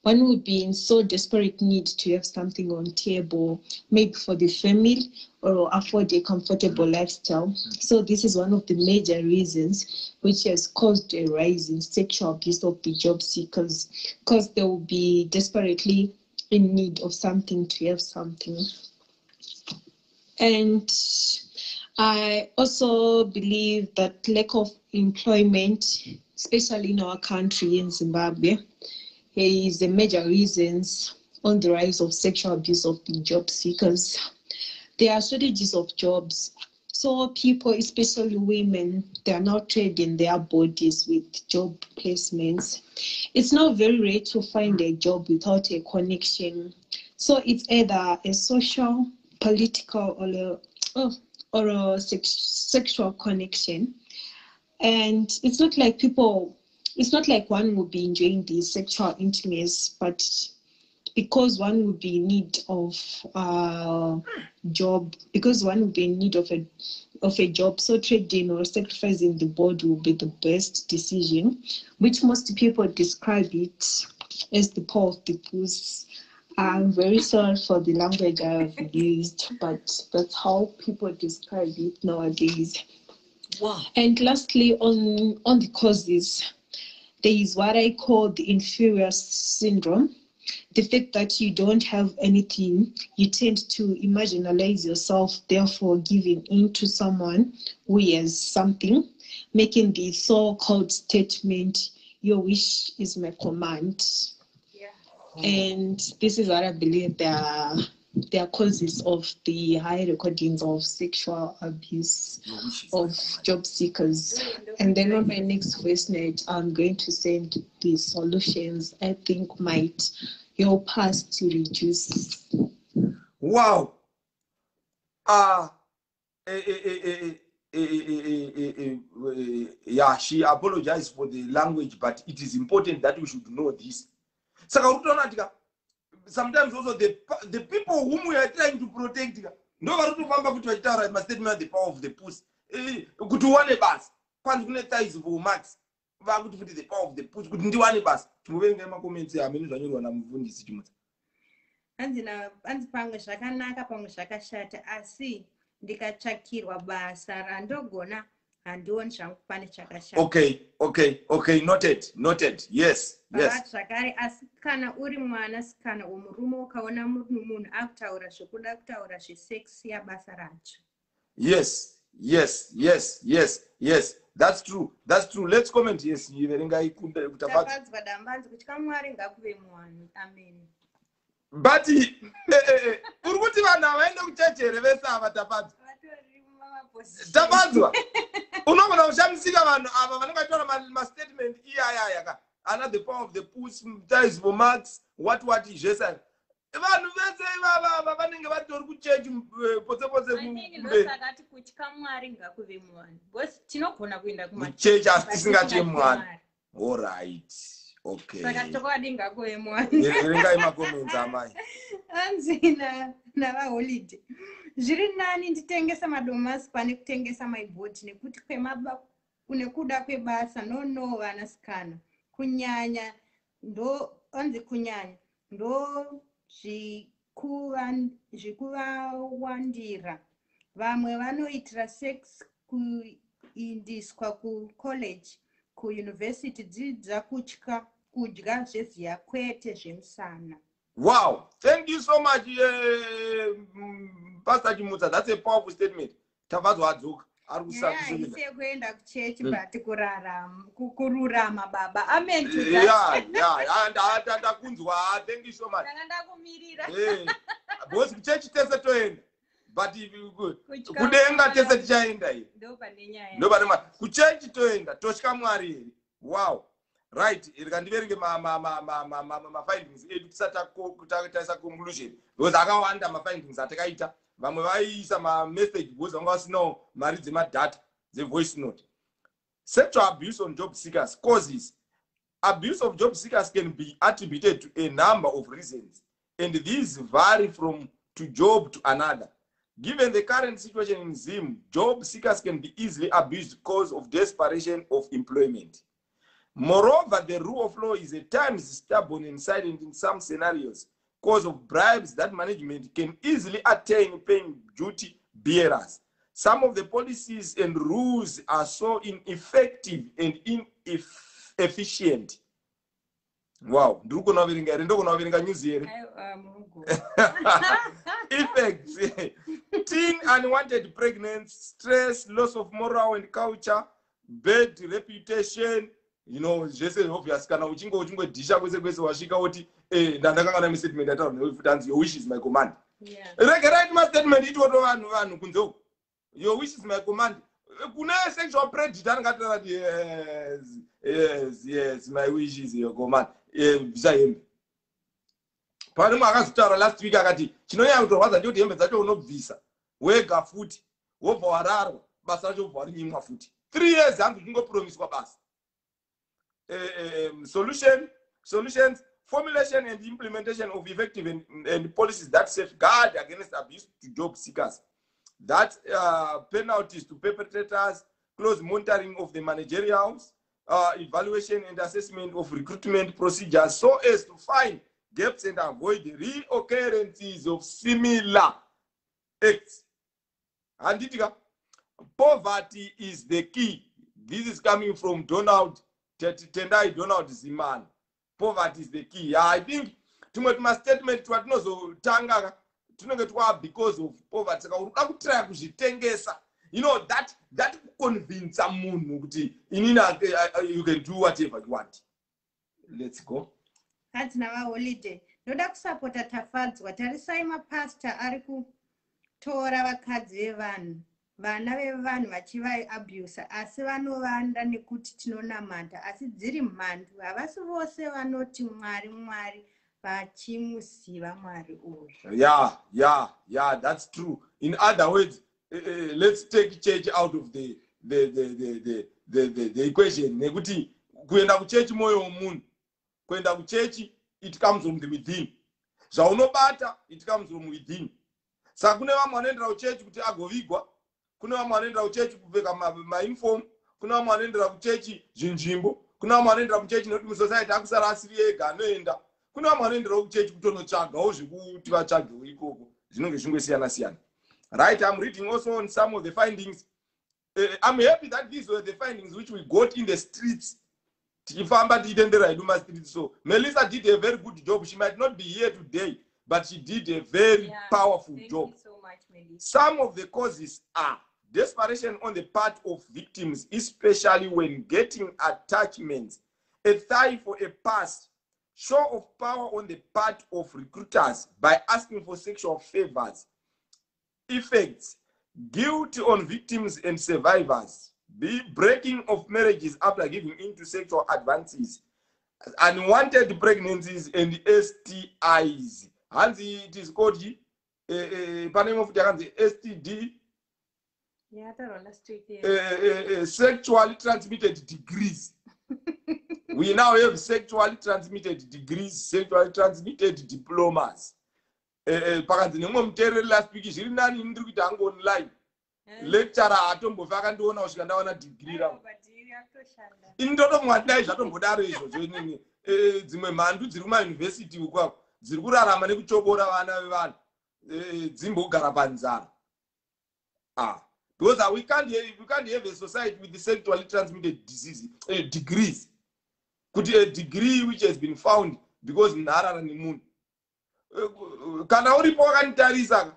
One would be in so desperate need to have something on table, maybe for the family, or afford a comfortable lifestyle. So this is one of the major reasons which has caused a rise in sexual abuse of the job seekers, because they will be desperately in need of something to have something. And I also believe that lack of employment, especially in our country, in Zimbabwe, is a major reasons on the rise of sexual abuse of the job seekers. There are shortages of jobs. So people, especially women, they are now trading their bodies with job placements. It's not very rare to find a job without a connection. So it's either a social, political, or a sexual connection. And it's not like people, it's not like one would be enjoying the sexual intimacy, but because one would be in need of a job, because one would be in need of a job, so trading or sacrificing the body will be the best decision, which most people describe it as the power of the puss. I'm very sorry for the language I've used, but that's how people describe it nowadays. Wow. And lastly, on the causes, there is what I call the inferior syndrome. The fact that you don't have anything, you tend to marginalize yourself, therefore giving in to someone who has something, making the so-called statement, your wish is my command. Yeah. And this is what I believe there are causes of the high recordings of sexual abuse of job seekers. And then on my next voice note, I'm going to send the solutions I think might help us to reduce. Wow. Yeah, she apologized for the language, but it is important that we should know this. Sometimes also the people whom we are trying to protect, nobody must statement the power of the puss. Good one a bus. Ties for max. The power of the puss. Good one a bus. Moving them comments. I mean, I'm andipamwe zvakanaka pamwe zvakashata asi ndikatsvakirwa basa randogona handioni zvangu pane chakashata. Okay, noted. Yes. Zvakare asi kana uri mwanasikana womurume ukaona munhu akutaura zvekuda kutaura zvesex yabasa racho. Yes. That's true. Let's comment. Yes, iverengai kutafadzwa. Tafadzwa dambanzi kutya Mwari ngakuve muwanhu. Amen. But uri kuti vanhu avaende kuchechi here vese ava tafadzwa. Tafadzwa. Unogona kushamisika vanhu ava vanenge vachitora mastatement iyaya ka. Another power of the push, ties for marks, what zvese. Vanhu vese ivava vanenge vatori kuchechi pose ndosakati kutya Mwari ngakuve muwanhu. Because tinogona kuenda kuchechi asi tisingatye Mwari. All right. Okay. Saka tokwadi ngakuve muwanhu. Erengai makoments amai. Anzina nava holiday. Zviri nani nditengesa madomasi pane kutengesa maibhoti nekuti nekuda kwebasa no vanasikana kunyanya ndo zvikuvawandira. Vamwe vanoitira sex kuindiswa kucollege, kuuniversity dzidza kudya zveziya kwete zvemusana. Wow, thank you so much, Pastor Chimutsa. That's a powerful statement. Tafadzwa adzoka. Kuenda kuchechi but kururama baba. Amen to that. And ndakunzwa. Thank you so much. Because kuchechi tese toenda. But if you good. Kudenga tese tichaenda here. Ndo pane nyaya. Kuchechi toenda tosvika Mwari. Wow. Right, irikandiveringe ma findings edu tisataisa conclusion because akawanda ma findings atakaita. Vamwe vaisa ma message because vanga vasinawo mari dzemadata voice note. Sexual abuse on job seekers causes. Abuse of job seekers can be attributed to a number of reasons, and these vary from to job to another. Given the current situation in Zim, job seekers can be easily abused because of desperation of employment. Moreover, the rule of law is at times stubborn and silent in some scenarios because of bribes that management can easily attain paying duty bearers. Some of the policies and rules are so ineffective and inefficient. Wow, news here. Effects: teen unwanted pregnancy, stress, loss of moral and culture, bad reputation. You know, just obvious kana uchingo disha kwese wasvika oti ndandakanga na statement ataura nefutanzi your wish is my command. Right my statement it woto vanhu kunzo. Your wish is my command. Kuna sexual predator ngati yes my wish is your command. Zvaembe. Pane mwakazotara last week akati chinonyanya kutorwadza ndikuti hembe dzacho unobvisa wega futi wobva wararwa basa racho wobva warinyimwa futi 3 years hangu chingopromiswa basa. Solutions, formulation and implementation of effective and policies that safeguard against abuse to job seekers. That penalties to perpetrators, close monitoring of the managerials, evaluation and assessment of recruitment procedures so as to find gaps and avoid the reoccurrences of similar acts. And poverty is the key. This is coming from Tendai Donald Ziman. Poverty is the key. I think tumwe statement twatinozotanga tunenge twa because of poverty. Saka uruda kutry kuzvitengesa. You know that convince munhu kuti inina you can do whatever you want. Let's go. Hatina va holiday. Ndoda kusupporta Tafadzwa. Tarisai mapastor ari kutora vakadzi vevanhu. Vana vevanhu vachivai abuse asi vanovanda nekuti tinonamata asi dziri mhandu havasi vose vanoti mwari vachimuziva Mwari uyu. Yeah, that's true. In other words, let's take church out of the equation. Nekuti kuenda kuchechi moyo womunhu, kuenda kuchechi it comes from the within. Zvaunobata it comes from within. Saka kune vamwe vanoendera kuchechi kuti agovigwa. Kuna vamwe vanoendera kuchechi kupfeka mainform, kuna vamwe vanoendera kuchechi zvinzvimbo, kuna vamwe vanoendera kuchechi nekuti musociety akusara asiri ega anoenda, kuna vamwe vanoendera kuchechi kutonotsvagawo zvekuti vatsvagewo ikoko. Zvinenge zvingosiyana siyana. Right, I'm reading also on some of the findings. I'm happy that these were the findings which we got in the streets. So Melissa did a very good job. She might not be here today, but she did a very powerful job. Thank you so much, Melissa. Some of the causes are desperation on the part of victims, especially when getting attachments, a thigh for a pass, show of power on the part of recruiters by asking for sexual favors, effects, guilt on victims and survivors, the breaking of marriages after giving into sexual advances, unwanted pregnancies and STIs. And it is called name of the STD, sexually transmitted degrees. We now have sexually transmitted degrees, sexually transmitted diplomas. Last week, she didn't online. Lecturer atombo vakandiona usvika ndawana degree rangu indoto mwadai zvatombodaro izvo zvenini dzimwe mhandu dziri kumayunivhesiti ukwako dziri kurarama nekuchobora vana vevanhu dzimbogara panzara. Because we can't have a society with the sexually transmitted disease degrees. Kuti a degree which has been found because nharara nemunhu kana uripo wakanitarisa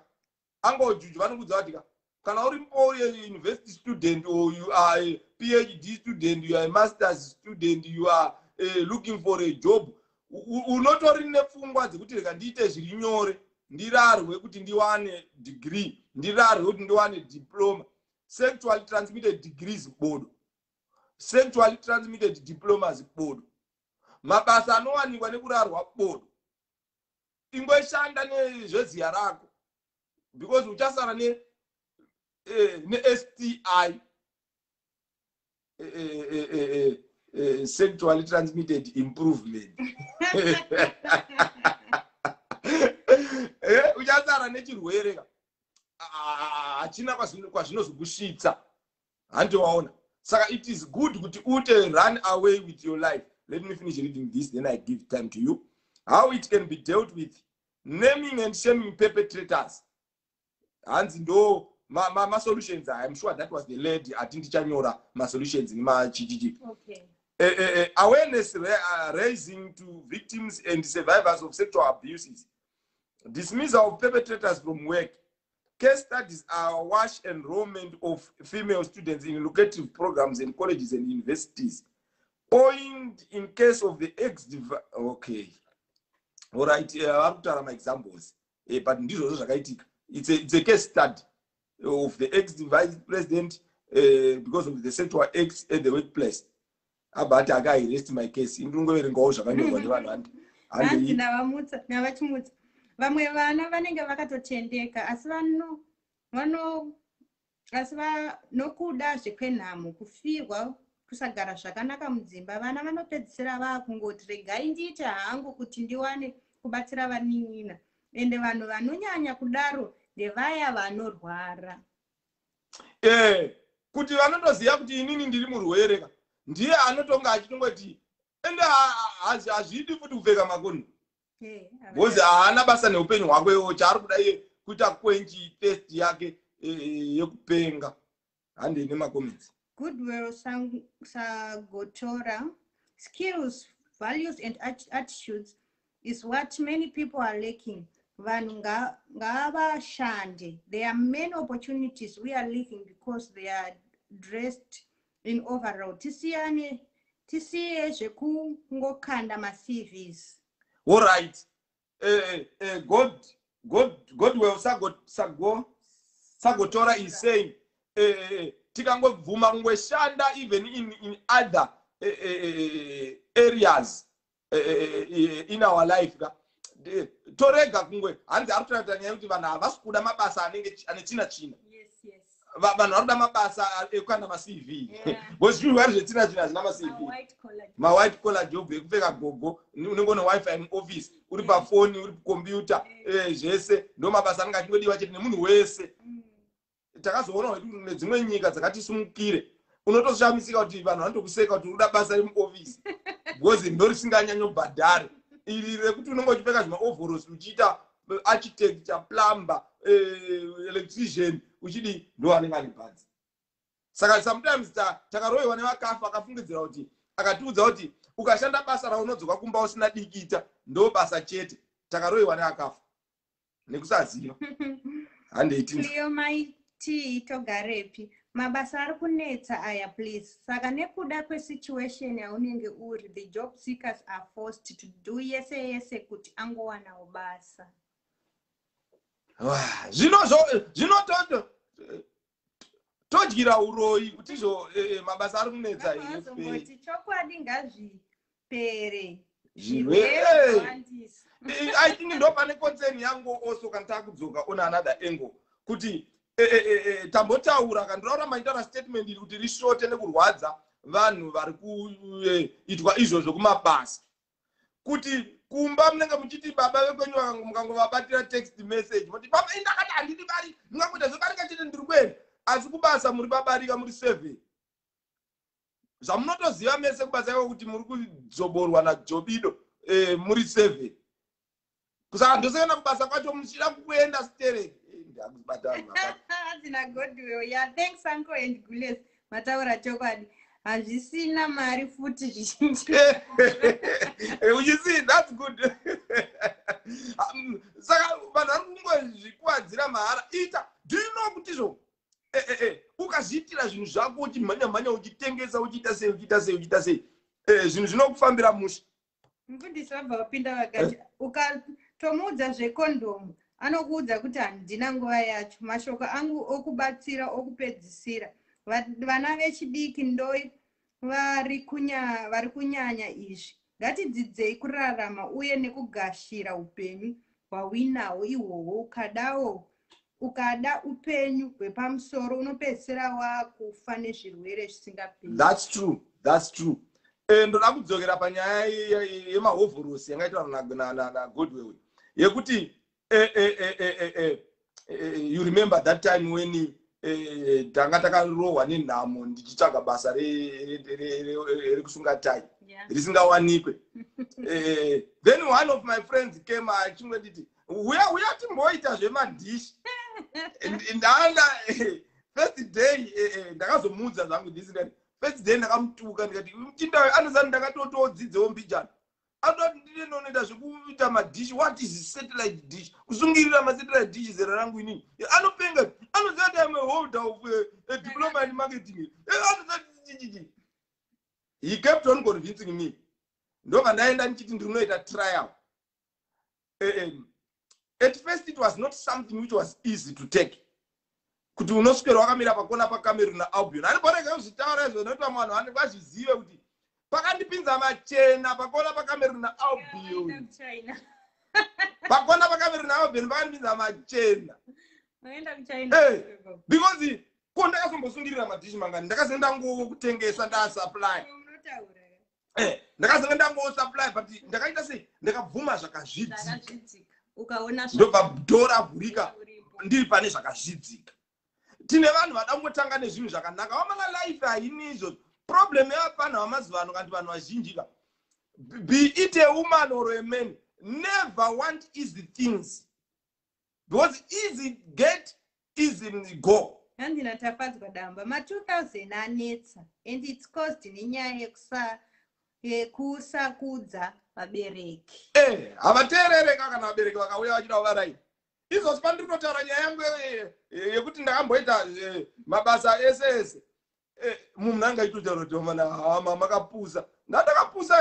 angojuju vanokudza kuti kana uripo a university student or you are a PhD student, you are a master's student, you are looking for a job, unotori nepfungwa dzekuti reka ndiite zviri nyore ndirarwe kuti ndiwane degree, ndirarwe kuti ndiwane diploma. Sexually transmitted degrees bodo, sexually transmitted diplomas bodo, mabasa anowanikwa nekurarwa bodo. Ingoshanda nezveziya rako because uchasara ne STI, sexually transmitted improvement. Uchasara nechirwere achina kwazvinozokusvitsa handiwaona. Saka it is good kuti ute run away with your life. Let me finish reading this, then I give time to you. How it can be dealt with: naming and shaming perpetrators. Hands ndo my solutions. I am sure that was the lady Atintichanyora, my solutions in my GGG. Okay. Awareness raising to victims and survivors of sexual abuses. Dismissal of perpetrators from work. Case studies are wash enrollment of female students in lucrative programs in colleges and universities. Point in case of the okay. All right, I'll tell my examples. But it's a case study of the ex-vice president because of the sexual acts at the workplace. But I got rest my case. Vamwe vana vanenge vakatotendeka asi nokuda zvekwenhamo kufirwa kusagara zvakanaka mudzimba, vana vanopedzisira vakungoti regai ndiite hangu kuti ndiwane kubatsira vanin'ina, ende vanhu vanonyanya kudaro ndevaya vanorwara. Kuti vanotoziva kuti inini ndiri murwere ndiye anotonga achitongoti ende hazvidi futi kupfeka makonhi. Because haana basa neupenyu hwake chaari kuda iye kuita kwenchi test yake yekupenga. Handine makoments. Goodwill Sagotora, skills, values and attitudes is what many people are lacking. Vanhu ngavashande. There are many opportunities we are leaving because they are dressed in overall. Tisiye zvekungokanda ma-CVs. All right. Godwill Sagotora is saying, tikangovhuma kungoshanda even in other areas in our life. Torega kungwe hanzi ari kutaura nyaya kuti vanhu havasi kuda mabasa anenge ane china. Vanhu vari kuda mabasa ekukanda ma-CV. Because zvinhu vari zvechina zvina ma-CV. Ma-white collar job ekupfeka gogo, unenge une wifi muoffice, uri pafoni, uri computer, zvese ndo mabasa anenge achingodiwa chete nemunhu wese. Takazoona kuti nedzimwe nyika dzakatisumukire unotoshamisika kuti vanhu vanotokuseka kuti unoda basa remuoffice because ndo risinganyanyobhadhare. Iri rekuti unenge uchipfeka zvimaovhorosi uchiita architecture, plumber, electrician uchidi ndo anenge ane bhazi. Saka sometimes takaroiwa nevakafa akafungidzira kuti akatiudza kuti ukashanda basa raunodzoka kumba usina dikita ndo basa chete. Takaroiwa nevakafa nekusaziva. Leo maiti togarepi mabasa ari kunetsa aya please. Saka nekuda kwesituation yaunenge uri, the job seekers are forced to do yese kuti angowana basa. Zvino todyira uroi kuti zvo mabasa ari kunetsa kuti chokwadi ngazvipere. I think ndo pane concern yangu also kana takudzoka on another angle kuti tambotaura kandoraura maitara statement iri kuti rishote nekurwadza vanhu vari kuitwa izvozvo kumabasa kuti kumba munenge muchiti baba vekwenyu mukangovabatira text message moti baba indakati handidi bari mungangoita zvebarika chete ndiri kwenu asi kubasa muri babarika muri 7 zvamunotoziva mese kubasa iko kuti muri kudzoborwa najobido muri 7 kusaka ndosekuenda kubasa kwacho muchida kuenda stereke Azina Godwill. Yeah, thanks Uncle and Gules. Mataura chokwadi. Hazvisina mari futi zvizhinji. You see, that's good. Saka vanhu vari kungozvikuwadzira mahara. Ita, do you know kuti zvo? Ukazviitira zvinhu zvako uchimhanya uchitengesa uchiita sei. Zvinhu zvinokufambira musha. Mfundisi wabva wapinda vakati. Ukatomuudza zvekondomu. Anokuudza kuti handina nguva yacho. Mashoko angu okubatsira okupedzisira. Vana vechidiki ndo vari kunyanya izvi. Ngatidzidzei kurarama uye nekugashira upenyu hwawinawo ihwohwo. Ukada upenyu hwepamusoro unopedzisira wakufa nezvirwere zvisingaperi. That's true. Ndoda kudzokera panyaya yemahovhorosi yangaitwa na Godwill yekuti you remember that time when tanga takarohwa nenhamo ndichitsvaga basa rekusunga tai risingawanikwe. Then one of my friends came achingonditi uya timboita zvemadhishi. Ndaanda first day ndakazomuudza zvangu ndisingati first day ndakamutuka ndikati mchinda anozani ndakatotodzidzewo mbijana andoti ndinonoita zvekuita madhishi. What is satellite dish? Kusungirira masatellite dish zera rangu inini anopenga anoziva kuti I'm a holder of a diploma in marketing. He kept on convincing me. Ndoka ndaenda ndichiti ndinoita trial. At first it was not something which was easy to take. Kuti unoswera wakamira pakona paCameroon naAlbion. Anoboreka kuzvitaura izvo nokuti vanhu vanenge vazvizive kuti pakandipinza machena pakona paCameroon naAlbion. Pakona paCameroon naAlbion pakandipinza machena. Because ko ndakazombosungirira madhishi mangani ndakazoenda ngokutengesa ndasupply. Ndakazoenda ndangosupply but ndakaita sei ndakabvuma zvakazvidzika. Ukaona ndobva dhora vhurika ndiri pane zvakazvidzika. Tine vanhu vadangotanga nezvinhu zvakanaka. Wamana life haini izvo. Problem yapana wamazuva ano kandi vanhu vazhinji ka. Be it a woman or a man, never want easy things. Because easy get, easy go. Handina tafadzwa damba. Ma 2000 anetsa. And it's caused nenyaya yekusakudza vabereki. Havateerereka kana vabereki vakauya vachida kuvarai. Izvo sipandiri kunotaura nyaya yangu yekuti ndakamboita mabasa ese. Munhu angaitotaura kuti mana makapusa. Ndakapusa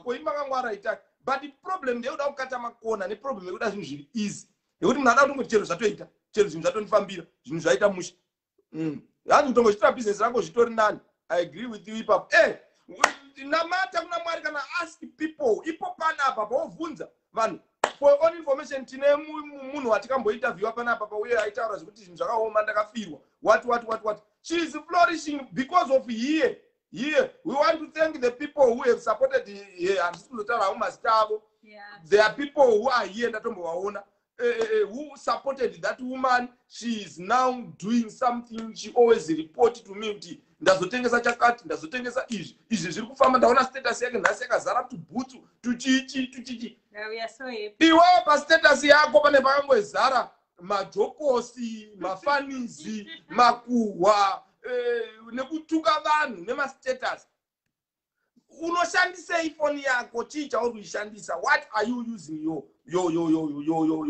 ko imakangwara ita. But the problem ndeyekuda kukata makona neproblem yekuda zvinhu zviri easy. Yekuti munhu anoda kungoti chero zvatoita, chero zvinhu zvatonifambira, zvinhu zvaita musha. Hanzi kutongochitira business rako zvitori nani. I agree with you ipapa. Namata kuna Mwari kana ask people ipo panapa paovhunza vanhu. For all information tine munhu watikambointerview panapa pauye aitaura zvekuti zvinhu zvakaoma ndakafirwa. What. She is flourishing because of here. We want to thank the people who have supported here. I'm still not telling you, there are people who are here who supported that woman. She is now doing something. She always reported to me. Ndazotengesa chakati, ndazotengesa izvi zviri kufamba ndaona status yake nhasi yakazara tubhutsu tuchichi. We are so happy. Iwe pa status yako pane pakangozara majokosi, mafanizi, makuhwa, nekutuka vanhu nemastatus. Unoshandisa ifoni yako chii chauri kuishandisa. What are you using your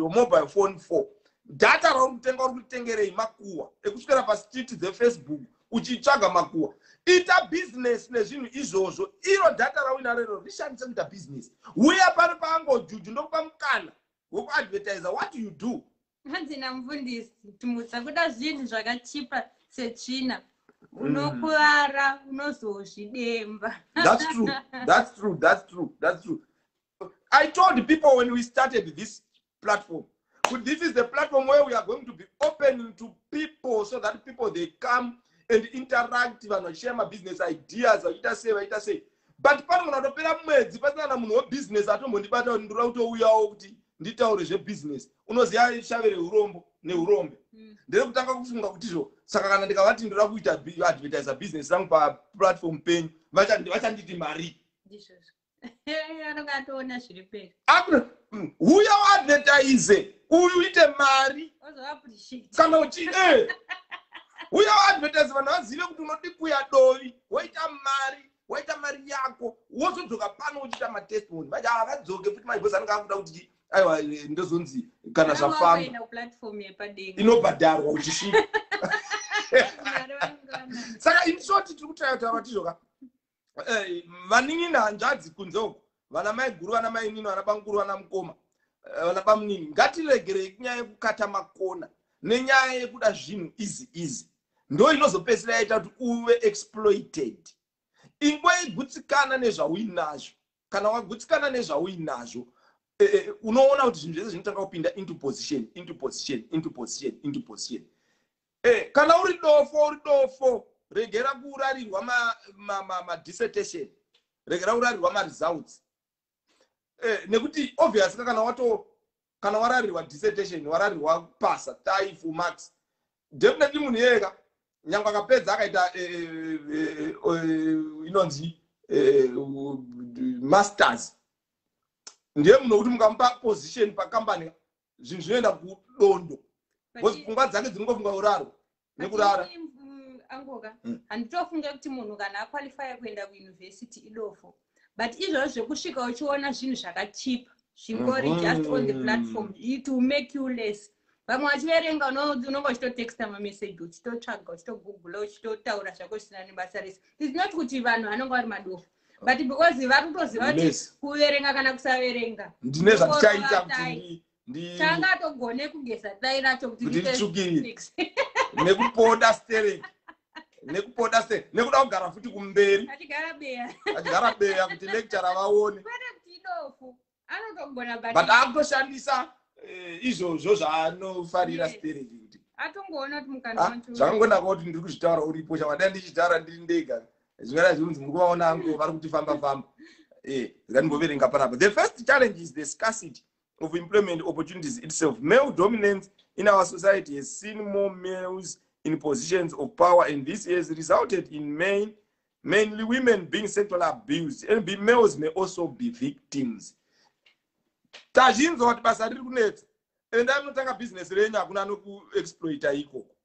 mobile phone for? Data rauri kutenga uri kutengerei makuwa ekuswera pastreet dzeFacebook uchitsvaga makuwa. Ita business nezvinhu izvozvo. Iro data raunarero rishandise kuita business. Uya pari pangojuju ndokupa mukana wekuadvertisa. What do you do? Handina mufundisi timutsa kuda zvinhu zvakachipa setsvina. Unokuara unozozvidemba. That's true. That's true. That's true. That's true. I told people when we started this platform, this is the platform where we are going to be opening to people so that people they come and interact and share my business ideas. Say. But pano unatopera mwedzi pasina na munhu business atombondibata ndura kutouyawo kuti nditaure zvebusiness. Unoziya shavere urombo neurombe. Ndiri kutanga kufunga kuti izvo saka kana ndikavati ndira kuita advertise business rangu paplatform penyu vachanditi mari. Anongatoona zviri peri. Uya advertise uite mari. Kana uchi uya advertise vanhu vazive kuti unodi kuya dovi waita mari yako wozodzoka pano uchita matestimony vaja avadzoke futi maibosi anenge akuda kuti aiwa ndozonzi kana zvafamba inobhadharwa uchisvika. Saka in short tiri kutaura tizvoka vaningi hanzvadzi kunze uko vana mai guru vana mai nini vana banguru vana mukoma vana bamunini ngatiregerei kunyaya yekukata makona nenyaya yekuda zvinhu easy ndo inozopedzisira yaita kuti uve exploited. Ingwa igutsikana nezvauinazvo kana wagutsikana nezvauinazvo unoona kuti zvinhu zvese zvinotanga kupinda into position. Kana uri dofo regera kurarirwa ma dissertation, regera kurarirwa ma results. Nekuti obvious kana wararirwa dissertation wararirwa pasa tai full marks definitely munhu yeka nyangwa akapedza akaita inonzi masters ndiye munhu kuti mukamupa position pacompany zvinhu zvinoenda kudondo because pfungwa dzake dzinongofunga uraro nekurara. Angoka handitofunga kuti munhu kana aqualify kuenda kuuniversity idofo, but izvozvo zvekusvika uchiona zvinhu zvakachipa zvingori just on the platform it will make you less. Vamwe vachiverenga unonga uchitotexta mamessage uchitotsvaga uchitogoogle uchitotaura zvako zvisina nebasa rese. It's not kuti vanhu vanonga vari madofo, but because vari kutoziva kuti kuverenga kana kusaverenga ndine zvatichaita kuti tangatogone kugesa dai racho kuti nditsvukire nekupoda stereki nekuda kugara futi kumberi achigara beya kuti lecturer vaone but akutoshandisa izvozvo zvaanofarira stereki kuti atongoona kuti mukana zvakangonaka kuti ndiri kuzvitaura uripo chawadai ndichitaura ndiri ndega zvingada zvinonzi muri kuvaona angu vari kuti famba zvikanimboverenga panapa. The first challenge is the scarcity of employment opportunities itself. Male dominance in our society has seen more males in positions of power, and this has resulted in mainly women being sexually abused, and males may also be victims. Tazhinzwa kuti basa riri kunetsa and anotanga business renyu hakuna nokuexploita ikoko.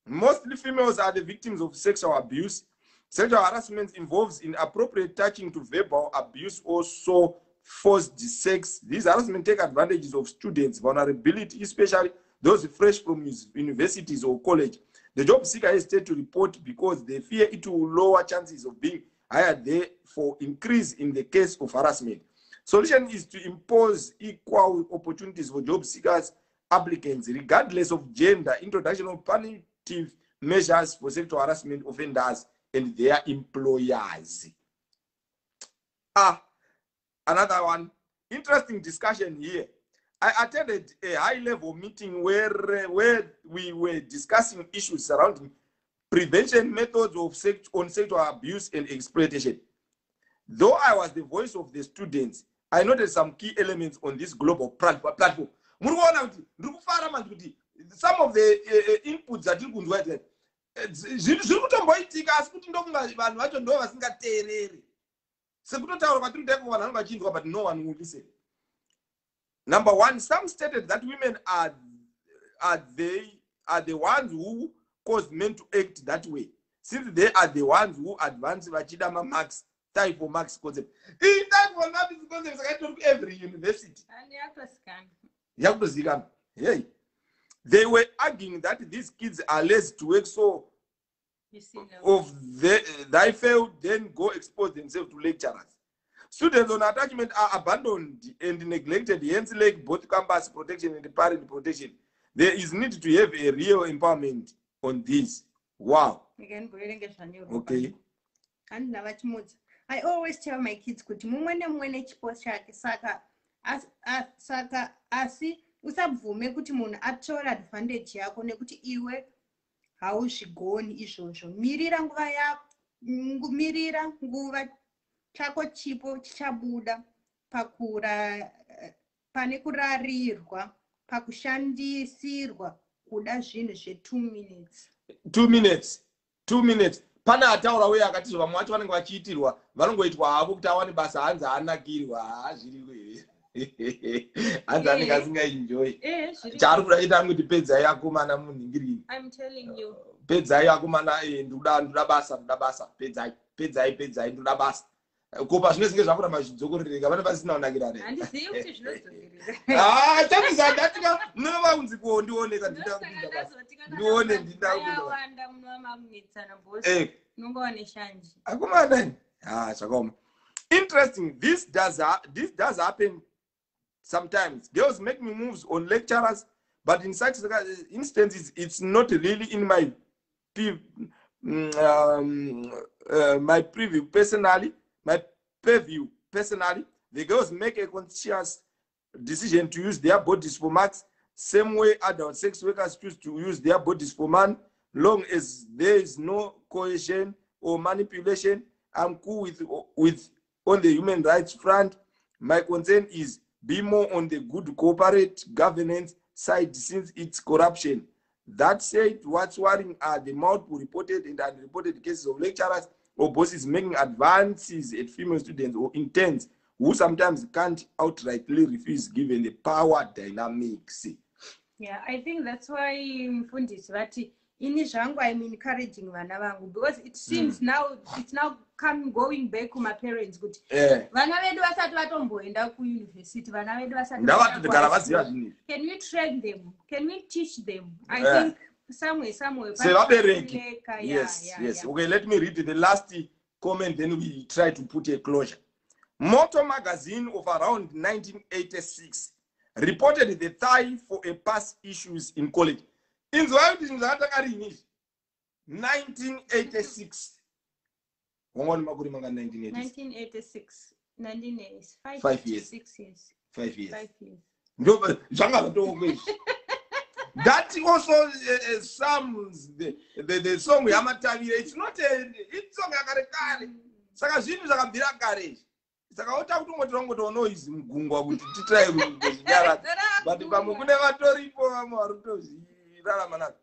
Mostly females are the victims of sexual abuse. Sexual harassment involves inappropriate touching to verbal abuse, also forced sex. These harassment take advantages of students' vulnerability, especially those fresh from universities or college. The job seeker hesitate to report because they fear it will lower chances of being hired, therefore increase in the case of harassment. Solution is to impose equal opportunities for job seekers, applicants, regardless of gender, introduction of punitive measures for sexual harassment offenders and their employers. Another one, interesting discussion here. I attended a high-level meeting where we were discussing issues surrounding prevention methods of sexual abuse and exploitation. Though I was the voice of the students, I noted some key elements on this global platform. Some of the inputs that you could write, but no one will listen. Number one, some stated that women are the ones who cause men to act that way, since they are the ones who advance vachida marks type of marks concept. In type of marks concept to every university. Hey, they were arguing that these kids are less to work, so they failed, then go expose themselves to lecturers. Students on attachment are abandoned and neglected, hence like both campus protection and parent protection. There is need to have a real empowerment on this. Wow. Okay. I always tell my kids kuti mumwe nemumwe nechipo chake, saka asi usabvume kuti munhu atora advantage yako nekuti iwe hauzvigoni izvozvo. Mirira nguva yako, mirira nguva chako chipo chichabuda pane kurarirwa, pakushandisirwa kuda zvinhu zve2 minutes. 2 minutes. 2 minutes. Pana ataura uye akati vamwe vacho vanenge vachiitirwa vanongoitwa havo kuti awane basa hanzi anakirwa zviriwe here. Hanzi anenge asingaenjoy. Chari kuda ita kuti pedzai akomana munhingiriri. I'm telling you. Pedzai akomana ndoda basa pedzai ndoda basa. Kopa zvino zvinge zvakuramba zvidzokorereka vane vasina kunakira ne. Handizivi kuti zvinodzokerera. Chamisa ndatika novaunzi kuondooneka ndida kupinda basa. Ndione ndida kupinda. Wanda munhu wamamunetsana boss. Nongowa neshanji. Akomana. Zvakaoma. Interesting. This does happen sometimes. Girls make me moves on lecturers, but in such instances, it's not really in my preview personally. My purview personally, the girls make a conscious decision to use their bodies for marks, same way adult sex workers choose to use their bodies for man, long as there is no coercion or manipulation. I'm cool with on the human rights front. My concern is be more on the good corporate governance side since it's corruption. That said, what's worrying are the multiple reported and unreported cases of lecturers or bosses making advances at female students or interns who sometimes can't outrightly refuse given the power dynamics. Yeah, I think that's why Mfundisi vati ini zvangu I'm encouraging vana vangu because it seems now it's now going back to my parents good. Vana vedu vasati vatomboenda ku university, vana vedu vasati. Can we train them? Can we teach them? I think somewhere. Yes. Okay, let me read the last comment, then we try to put a closure. Motor magazine of around 1986 reported the tie for a past issues in college. In the 1986. 1986. 5 years. 6 years. 5 years. That also sums the song Yamatavira. It's not a song Akarekari. Saka zvinhu zvakabvira kare. Saka ota kuti motorongo tono is mgungwa kuti titry kuzvinyara. But pamwe kune vatoripo vamwe varutozvirarama nazvo.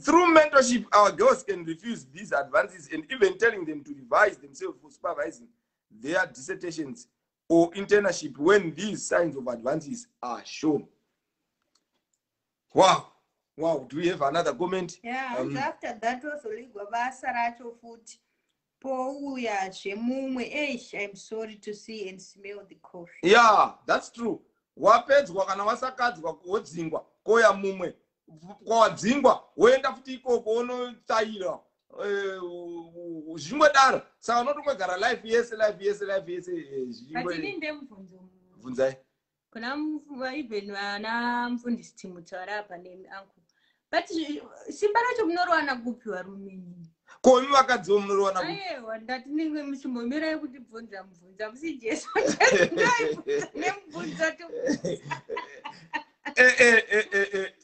Through mentorship, our girls can refuse these advances and even telling them to revise themselves for supervising their dissertations or internship when these signs of advances are shown. Wow. Do we have another comment? Yeah, after that also ligwa basa racho futhi. Pouya zvemumwe I'm sorry to see and smell the coffee. Yeah, that's true. Wapedzwa kana wasakadzwa kuodzingwa koya mumwe. Kwadzingwa woenda futi ikoko unotsaira zvimwedaro saka unotongogara life yese zvimwe bvunzai kuna even vana Mfundisi Timothy varapa neuncle but simba racho munorowana kupi varume komi vakadzi munorowana kupi aiwa ndati ninge muchimbomirai kuti bvunza musi Jesu nemubvunza tu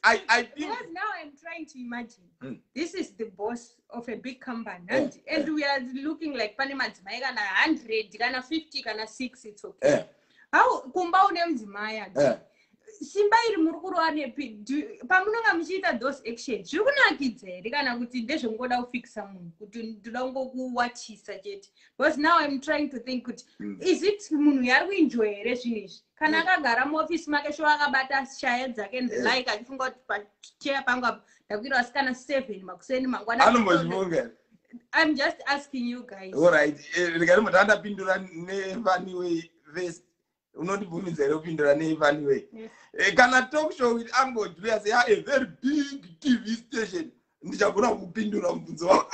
I think because now I'm trying to imagine this is the boss of a big company and we are looking like Panamadzimai kana 100 kana 50 kana 6 it's okay. How kumba une mudzimai simba iri muri kurova nepi pamunonga muchiita those actions zviri kunakidza here kana kuti ndezvongoda kufikisa munhu kuti ndoda kungokuwachisa chete? Because now I'm trying to think kuti is it munhu yari kuenjoy here zvinhu izvi kana akagara muofisi make sho akabata shaya dzake and the like achifunga kuti pacheya pangu apo ndakuita vasikana 7 makuseni mangwana anombozvivonga. I'm just asking you guys. All right, regarding mutanda pindura nefunny way vest unondibvumidza here kupindura nefunny way. Kana talk show with Ango Julius say a very big TV station ndichagona kupindura mubvunzo wako.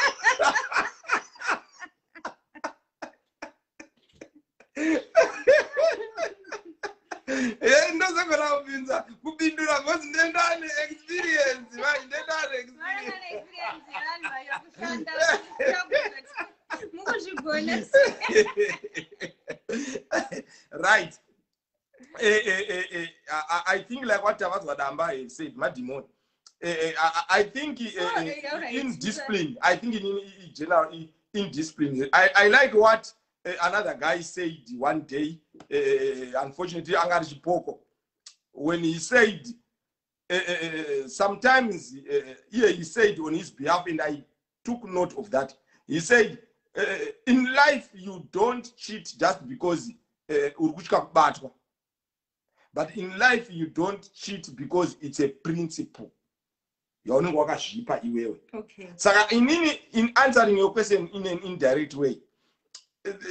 Ndozogona kupinza kupindura because ndendane experience vai ndendane experience. Right. I think like what Tavazwa Damba said, Madimon. I think in discipline, I think in general, in discipline, I like what another guy said one day, unfortunately, Angarish Poko, when he said, sometimes, he said on his behalf, and I took note of that. He said, in life, you don't cheat just because but in life, you don't cheat because it's a principle. Okay. So in answering your question in an indirect way,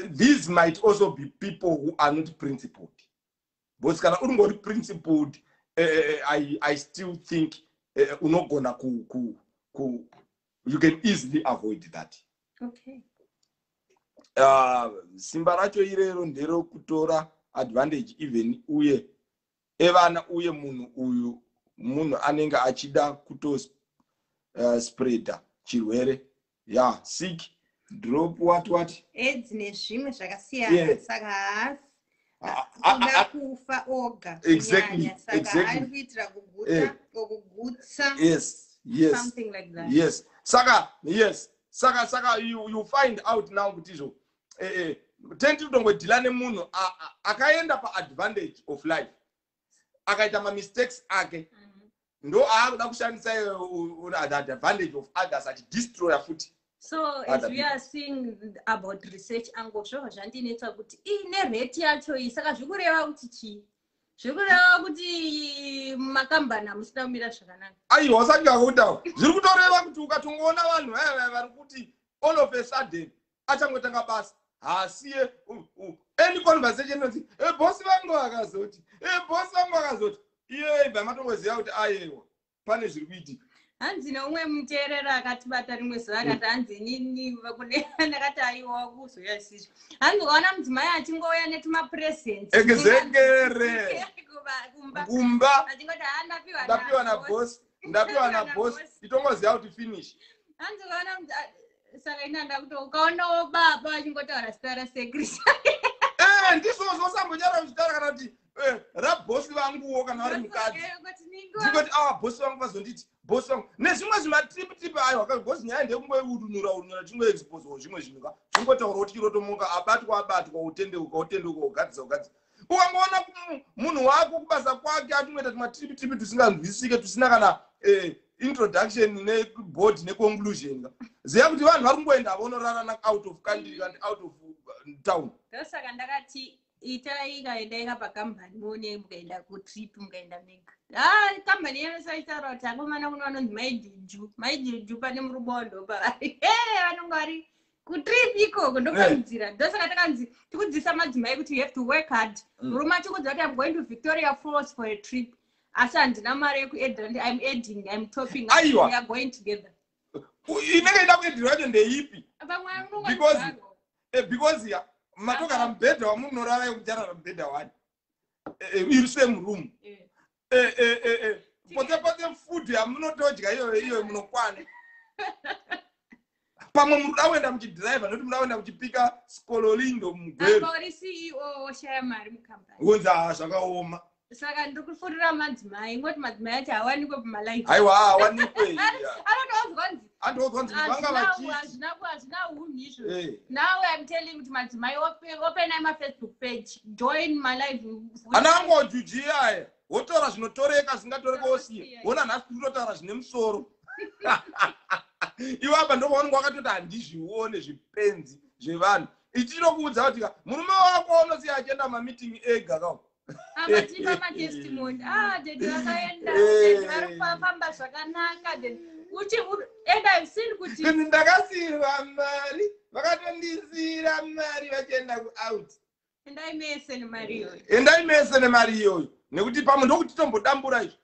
these might also be people who are not principled. But principled, I still think you can easily avoid that. Okay. Simbaracho irero ndero kutora advantage even uye evana uye munhu anenge achida kuto spreader chirwere sick drop what AIDS nezvimwe zvakasiyana saka haasi kufa oga exactly kuitira kugutsa something like that. Yes saka you find out now kuti izvo tendi kutongodhila nemunhu akaenda paadvantage of life akaita mistakes ake ndo aakuda kushandisa the advantage of others achidestroya futi. So as we are seeing about research ango zvinhu zvandinetsa kuti nerate yacho iyi saka zvikureva kuti chii? Zvikureva kuti makambani hamusina kumira zvakanaka. Aiwa saka kutaura zviri kutoreva kuti ukatongoona vanhu vari kuti all of a sudden achangotanga basa hasiye any conversation inoti bosi vangu vakazoti bosi vangu vakazoti iye ibva matongoziva kuti ayewa pane zviri kuitika. Hanzi neumwe muteerera akatibata rimwe zuva akati hanzi nini kune ndakati aiwa kuzoya isizvo hanzi ukaona mudzimai achingouya netumapresents egezekere kumba ndapiwa nabosi itongoziva kuti finish. Hanzi ukaona saka inanda kuti ukaonawo baba achingotaura zita rasekrisa ndizvozvo sambonyara kuchitaura kana kuti rabhosi vanguwo kana vari mukadzi ndingoti bhosi vangu vazonditi bhosi vangu nezvimwe zvimatipitipi ayo because nyaya ndekungourunura chingoexposawo zvimwe zvinhu ka zvingotaura kuti chirotomuka abatwa utendeuka ugadzisa ukangoona munhu wako kubasa kwake atingoita tumatipitipi tusinganzwisike tusina kana introduction neboard neconclusion ziva kuti vanhu vari kungoenda vonorarana out of country and out of town. Ndosaka ndakati itai ikaenda pakambani muone mukaenda kutrip mukaenda mega kambani yanosaitaura kuti akomana kuno vanonzi maijuju pane murubondo pavari vanonge vari kutrip ikoko ndokamudzira. Ndosaka takanzi tikudzidzisa madzimai kuti you have to work hard. Murume achikudzira kuti I'm going to Victoria Falls for a trip asi handina mari yekuedha I'm adding, I'm topping up, we are going together. Inenge ida kuedhira yacho ndeipi? Because matogara mubhedha wamunorara yekujarara mubhedha wani iri same room pote food yamunotodya iyo munokwana pamwe munoda kuenda muchidhiraivha noti munoda kuenda muchipika skololindo mugweru uri CEO woshaya mari mukambani unzi zvakaoma. Saka ndiri kufurira madzimai ngoti madzimai acho hawanikwe pamalife. Aiwa hawanikwe anotodzwa nzi vanga vachiti hazvina unhu izvo. Now I'm telling kuti madzimai open my Facebook page, join my life. Anangojuji aya wotaura zvinotoreka zvingatoreka wosiya wona nhasi kutotaura zvine musoro iwe apa ndopaunenge wakatoti handizvione zvipenzi zvevanhu ichinokuudza kuti murume wako unosiya achienda mamiting ega kao amatipa matestimony dedi vakaenda dedi vari kufamba zvakanaka dedi uchi and I've seen kuti ndakasiyirwa mari vakatondisiyira mari vachienda kuout endaimese nemari iyoyo nekuti pamwe ndokuti tombodambura izvo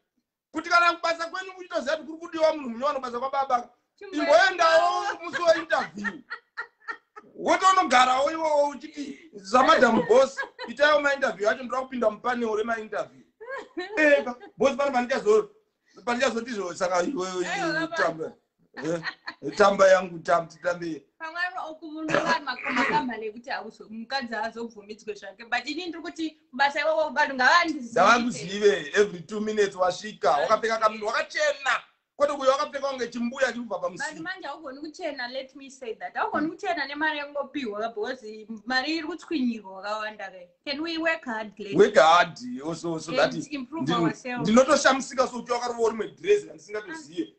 kuti kana kubasa kwenu muchitoziva kuti kuri kudiwa munhu munyowano basa kwababa imboendawo musi weinterview wotonogarawo iwowo uchiti zamadhamu bosi itaiwo mainterview acho ndoda kupinda mupaneo remainterview bosi pano pandichazotizvo saka iwewe tamba yangu titambe pamwe okumunhu makomagambale kuti mukadzi azobvumidzwe zvake but ini ndiri kuti basa iwoko vanhu ngavakuzive every 2 minutes wasvika wakapfeka kamunhu wakachena kwete kuyo wakapfeka kunge chimbuya chirikubva pamusika but manje haugoni kuchena let me say that haugoni kuchena nemari yangopiwa because mari iri kutswinyirwa wakawanda kai can we work hard also so that improve ourselves ndinotoshamisika so kuti wakarovawo rimwe dress randisingatozive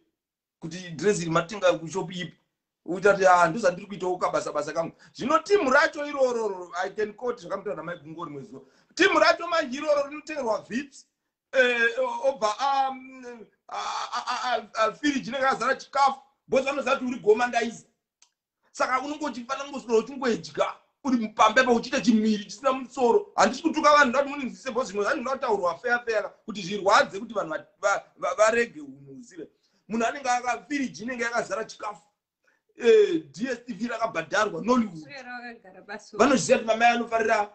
kuti dress iri matenga kushopu ipi utati ndozandiri kuitawo kabasa kangu zvino timu racho iroro I can quote zvakamutaura namaigungo rimwe zuva timu racho manje iroro rinotengerwa vips obva firiji inenge yazara chikafu bosi vanoziva kuti uri goma ndaiza saka unenge uchifana ngosoro uchingoedya uri pambepa uchiita chimiri chisina musoro handisi kutuka vanhu ndati muninzise bosi zvimwe zvanhu ndataurwa feya kuti zvirwadze kuti vanhu varege unhu uzive munhu anenge firiji inenge yakazara chikafu DSTV rakabhadharwa Nollywood vanoziva kuti mamai anofarira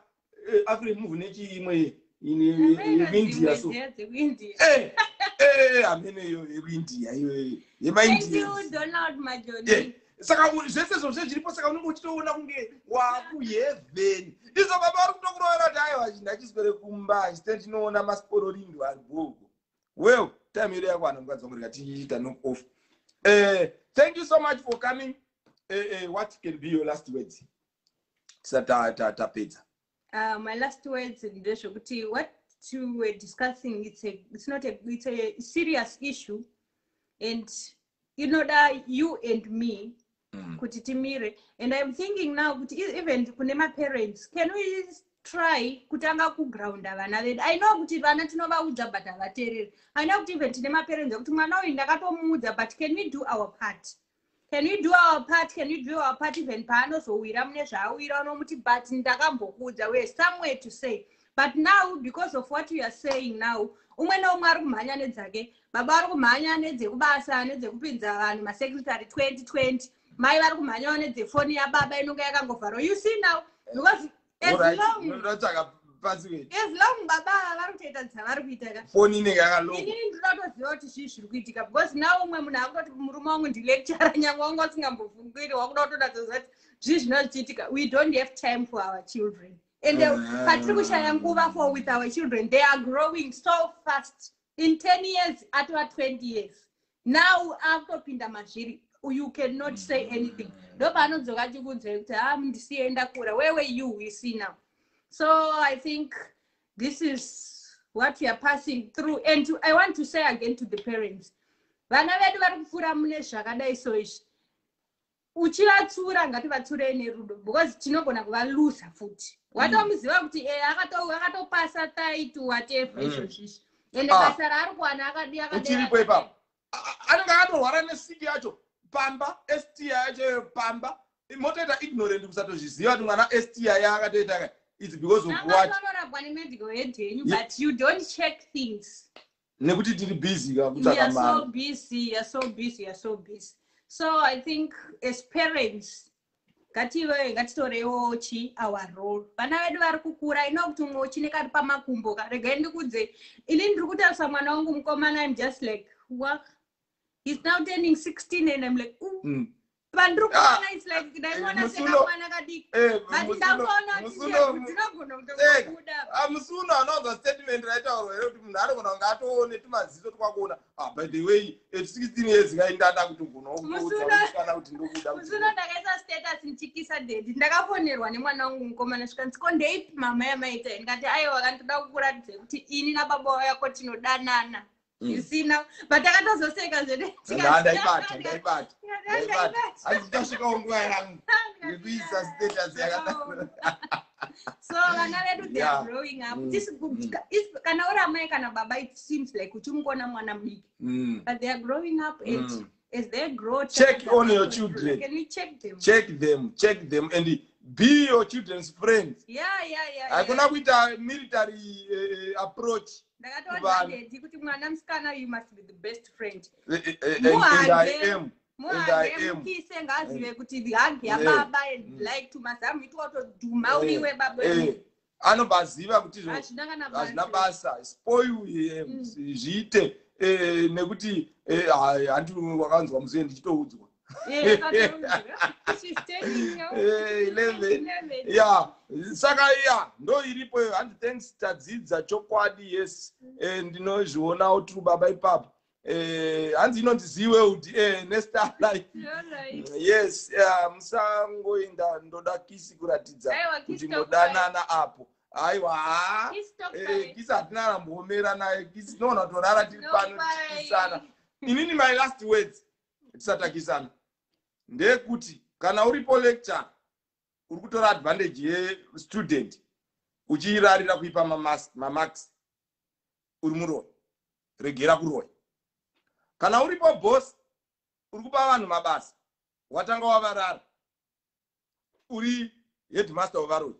African movie nechiimwe India so amene yo India iwe yemaindia Donald Majoni saka zvese zvose zviripo saka unenge uchitoona kunge wakuheaven izvo baba vari kutokurovera kuti aiwa ndachiswere kumba chitende chinoona maspororindo ari gogo well time yedu yakwana mukadzi wangu rikatiita knock off thank you so much for coming what can be your last words tapedza my last words ndezvokuti what you were discussing it's a serious issue and you and me kuti timire and I'm thinking now kuti even kune ma-parents can we try kutanga kugrounda vana vedu I know kuti vana tinovaudza but havateereri I know kuti even tine ma-parents kuti mwana uyu ndakatomuudza but can we do our part even paanozowira mune zvaawira unomuti but ndakambokuudza we're somewhere to say but now because of what you are saying now umwe naumwe ari kumhanya nedzake baba ari kumhanya nedzekubasa nedzekupinza vanhu masecretary 2020 mai vari kumhanyawo nedzefoni yababa inonge yakangovharwa you see now because as long baba vari kutoita dzavari kuita foni inenge yakaloa inini ndinotoziva kuti zvii zviri kuitika because now umwe munhu akutoti murume wangu ndilectura nyangwe wangu usingambofungiri wakuda kutodatsoziva kuti zvii zvinozvichiitika we don't have time for our children and patiri kushaya nguva for with our children they are growing so fast in 10 years atova 20 years now akutopinda mazviri you cannot say anything ndopaanodzoka chikunzwai kuti ndisiye ndakura where you we see now so I think this is what we are passing through and I want to say again to the parents vana vedu vari kupfuura mune zvakadai so izvi uchivatsura ngativatsurei nerudo because tinogona kuvalusa futi watomuziva kuti akatopasa taitu whatever izvo zvisvi ende basa raari kuwana akadiuchiripo ipapo anenge akatorwara nesiki yacho pamba STI yacho pamba motoita ignorant kusatozviziva kuti mwana STI yaakatoita it's because of what medical head but you don't check things nekuti tiri busy you're so busy so I think as parents ngatitorewo our role vana vedu vari kukura ino kuti umwe uchinekari pamakumbo regai ndikudze ini ndiri kutarisa mwana wangu mukomana I'm just like what he's now turning 16 and I'm like Pandrukana is like ndaimona seka mwana kadiki. But ndakona ndinogona kutokuda. Musuno another statement right away kuti munhu ari gona ngatoone tumaziso twakuona. By the way, at 16 years ngaindada kuti guno kana kuti ndokuda. Musuno ndakaisa status nchikisa dedi. Ndakafonerwa nemwana wangu mukomana svika ndikondei mama yamaita ngati aiwa kandoda kukuratidza kuti ini nababa yako tinodanana. You see now, but I got to say, so another they are growing up. This is baba. It seems like but they are growing up. As they grow, check on your children. Can we check them? Check them, and be your children's friends. Yeah. I'm gonna with a military approach. You must be the best friend. And I am. Anobaziva kuti hazvina basa spoil him zviite nekuti hanti wakanzwa musi ndichitoudzwa 11 yeah saka yeah ndo iripo handi thanks tadzidza chokwadi yes ndinozviona utru baba ipapo hanzi inondiziwe kuti next life yes musangoenda ndoda kisi kuratidza kuti modanana apo aiwa kisi hatina rambomera naye kisi noona torara tiri pano tikisana inini my last words tisatakisana ndekuti kana uripo lecture uri kutora advantage yestudent uchiirarira kuipa mamarks uri muroyi regera kuroyi. Kana uripo boss uri kupa vanhu mabasa watanga wavarara uri headmaster wavaroi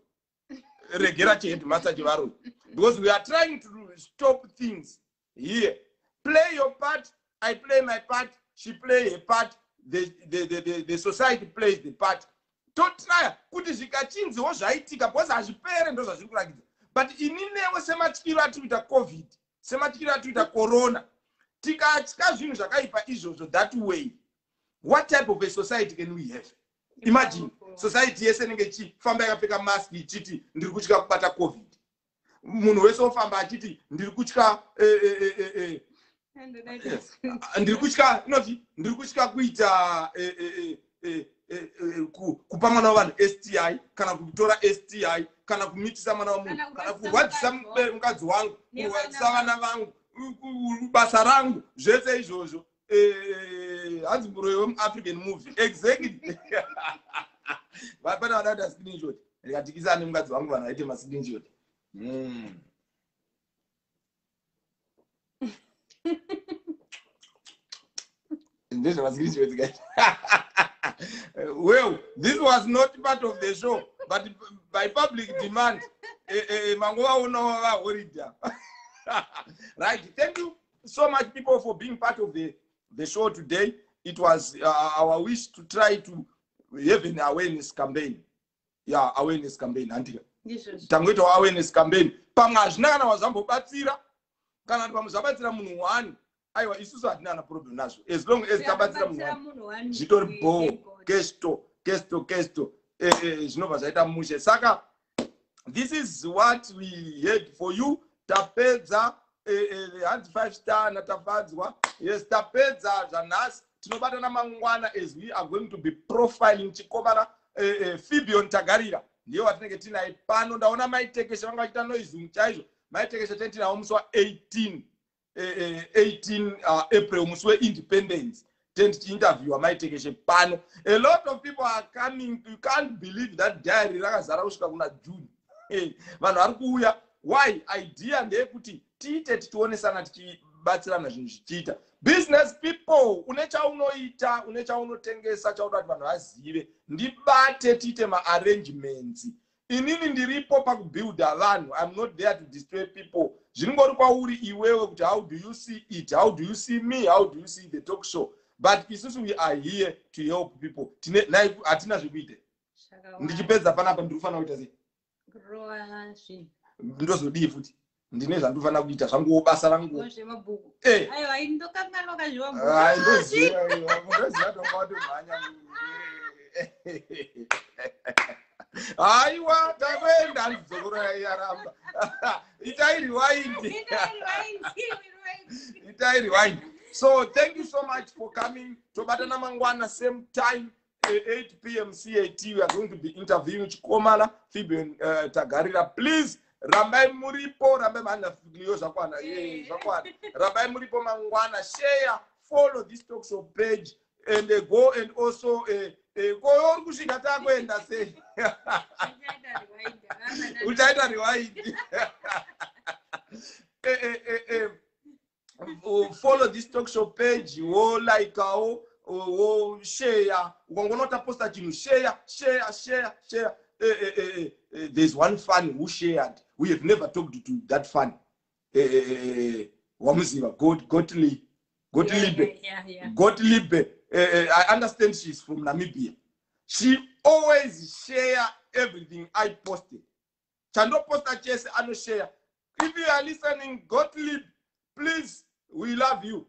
regera headmaster chevaroi, because we are trying to stop things here. Play your part, I play my part, she play a part, the society plays the part. Don't try kuti zvikachinziwo zvaitika because hazvipere ndo zvazviri kurakidza. But ininewo sematyiro atuita covid, sematyiro atuita corona, tikatya zvinhu zvakaipa izvozvo that way, what type of a society can we have? Imagine society yese inenge ichifamba yakapfeka mask ichiti ndiri kutya kubata covid, munhu wese ofamba achiti ndiri kutya ndiri kutya kuita kupa mwana wavanhu STI kana kutora STI kana kumitisa mwana wamunhu kana kurwadzisa mukadzi wangu kurwadzisa vana vangu basa rangu zvese izvozvo hanzi muroyi wemuafrican movie exactly. Vapana vadaita screenshot rikatikisana mukadzi wangu vanhu vaite mascreenshot. Well, this was not part of the show, but by public demand, right. Thank you so much, people, for being part of the show today. It was our wish to try to have an awareness campaign. Yeah, awareness campaign. Tangoita awareness campaign. Pamwe hazvina kana wazambobatsira kana pamuzabatsira munhu wani. Aiwa isusu hatina problem nazvo. As long as tabatsira munhu wani. Zvitori bo kesto zvinobva zvaita mushe. Saka this is what we had for you. Tapedza hands 5-star natafadzwa. Yes, tapedza zvanhasi. Tinobatana mangwana as we are going to be profiling Chikomana Fibion Tagarira. Ndiyo watinenge tinaye pano ndaona maitekesha vanga vachita noise muchaizvo. Maitekesha tinawo musi wa 18 April musi weindependence. Interview maitekesha pano. A lot of people are coming. You can't believe that diary rakazara kusvika kuna June. Vanhu vari kuuya. Why? Idea ndeyekuti tiite tichionesana tichibatsirana zvinhu zvichiita. Business people, unechaunoita, unechaunotengesha chauda kuti vanhu vazive, ndibate tiite arrangements. Inini ndiripo pakubuilda vanhu. I'm not there to destroy people. Zvinongori kwauri iwewe kuti how do you see it? How do you see me? How do you see the talk show? But isusu we are here to help people. Hatina zvekuita. Ndichipedza panapa ndiri kufanira kuita sei? Ndozodii futi. ndine zvandofana kuita zvangu basa rangu zvemabhuku eh aiwa indokanganoka zvemabhuku ai ndoziva ndoziva tomato mhanya aiwa takwenda ndizokorora yaramba itai rewind itai rewind. So thank you so much for coming. Tobatana mangwana same time 8 p.m. CAT. We are going to be interviewing Chikomala Phoebe Tagarira. Please rambai muripo rambai mana figlio zakwana zakwana rambai muripo mangwana share follow this talk show page and go and also go kusvika takwenda sei uchaita rewind follow this talk show page wo like wo share ukongonota posta chinhu share there's one fan who shared. We have never talked to that fan. Wamuziva Gottlieb. I understand she's from Namibia. She always share everything I posted. Chando posta chase ano share. If you are listening, Gottlieb, please, we love you.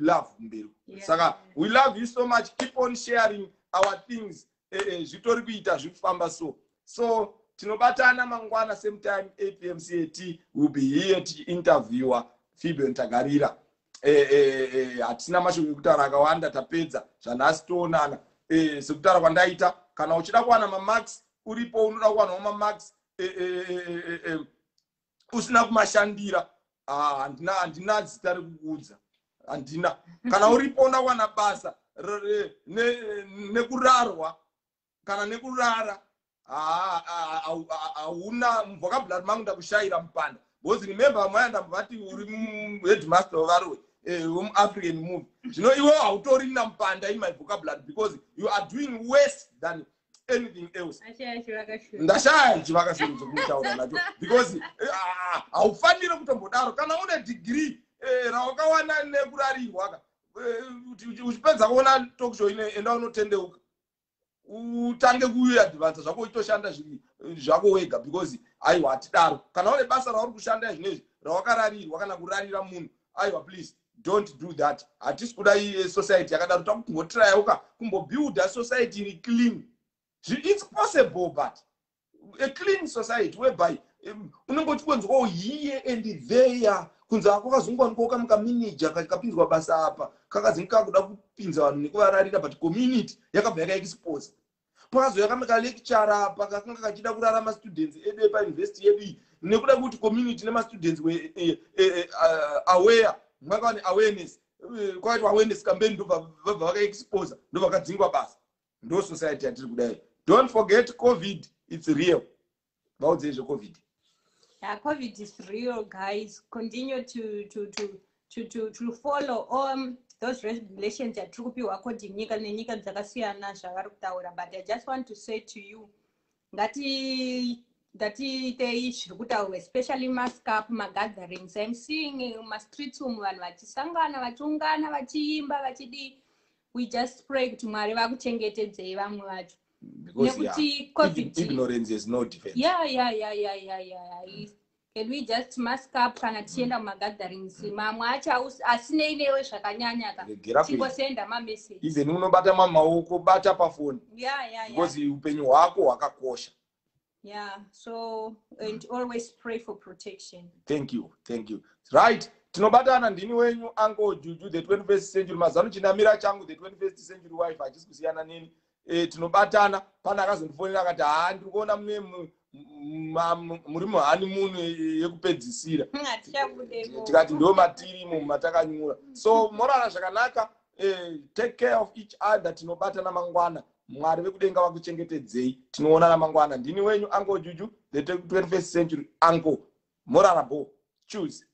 Love. Saka, we love you so much. Keep on sharing our things. So tinobatana mangwana same time 8 p.m. CAT. We'll be here to interview Phoebe Tagarira. Hatina masho kutara akawanda tapedza zvanasi toonana sekutara kwandaita kana uchida kuwana mamax uripo unoda kuwana mamax usina kumashandira handina zita rekukuudza handina kana uripo unoda kuwana basa nekurarwa kana nekurara hauna vocabulary mangu ndakushaira mupanda because remember mwayanda mbati uri headmaster wavarwe African movie. You know, you are autoring nampanda in my vocabulary because you are doing worse than anything else. Because haufanire kutombodaro kana une degree rawakawana nekurarirwa uchipedza kuona talk show ine enda unotendeuka utange kuadvance zvako utoshanda zvako wega because aiwa atidaro kana une basa rauri kushanda zvinezvi rawakararirwa kana kurarira munhu aiwa please don't do that. Atisi kuda society yakadaro takungotrayauka kumbobuild a society clean. It's possible, but a clean society whereby unongoti kwenzo here and there kunza kwakazungwa nkoka manager kakapinzwa basa apa kakazinka kuda kupinza vanhu nekuvararira but community yakabva yakaexpose pakazo yakameka lecturer apa kakanga kachida kurarama students edu pa university yedu nekuda kuti community nema students were aware mwakani awareness kwaitwa awareness campaign ndobva vakaexpose ndobva vakadzingwa basa ndo society yatiri kudai. Don't forget COVID, it's real. About this COVID. Yeah, COVID is real, guys. Continue to follow those regulations that truly are according to Nika Zakasiana Shagarutaura. But I just want to say to you that they should especially mask up my gatherings. I'm seeing my streets woman Sangana, Watungana, Wachimba, Wachidi. We just pray to Mariva Chengete Zevamuach. Because ignorance is no defense. Yeah. Can we just mask up kana tienda magatherings mamwacha asine inewe zvakanyanyaka tikosenda ma message even unobata mamaoko bata pa phone because upenyu hwako hwakakosha. Yeah, so and always pray for protection. Thank you. Right, tinobatana ndini wenyu Uncle Juju the 21st century mazano chinamira changu the 21st century wife achisi kusiyana nini. Tinobatana pana akazondifonera akati ndiri kuona muri muhoneymoon yekupedzisira tikati ndo matiri matakanyura. So morara zvakanaka, take care of each other. Tinobatana mangwana, Mwari vekudenga vakuchengetedzei. Tinoonana mangwana. Ndini wenyu Uncle Juju the 21st century uncle. Morara bo, choose.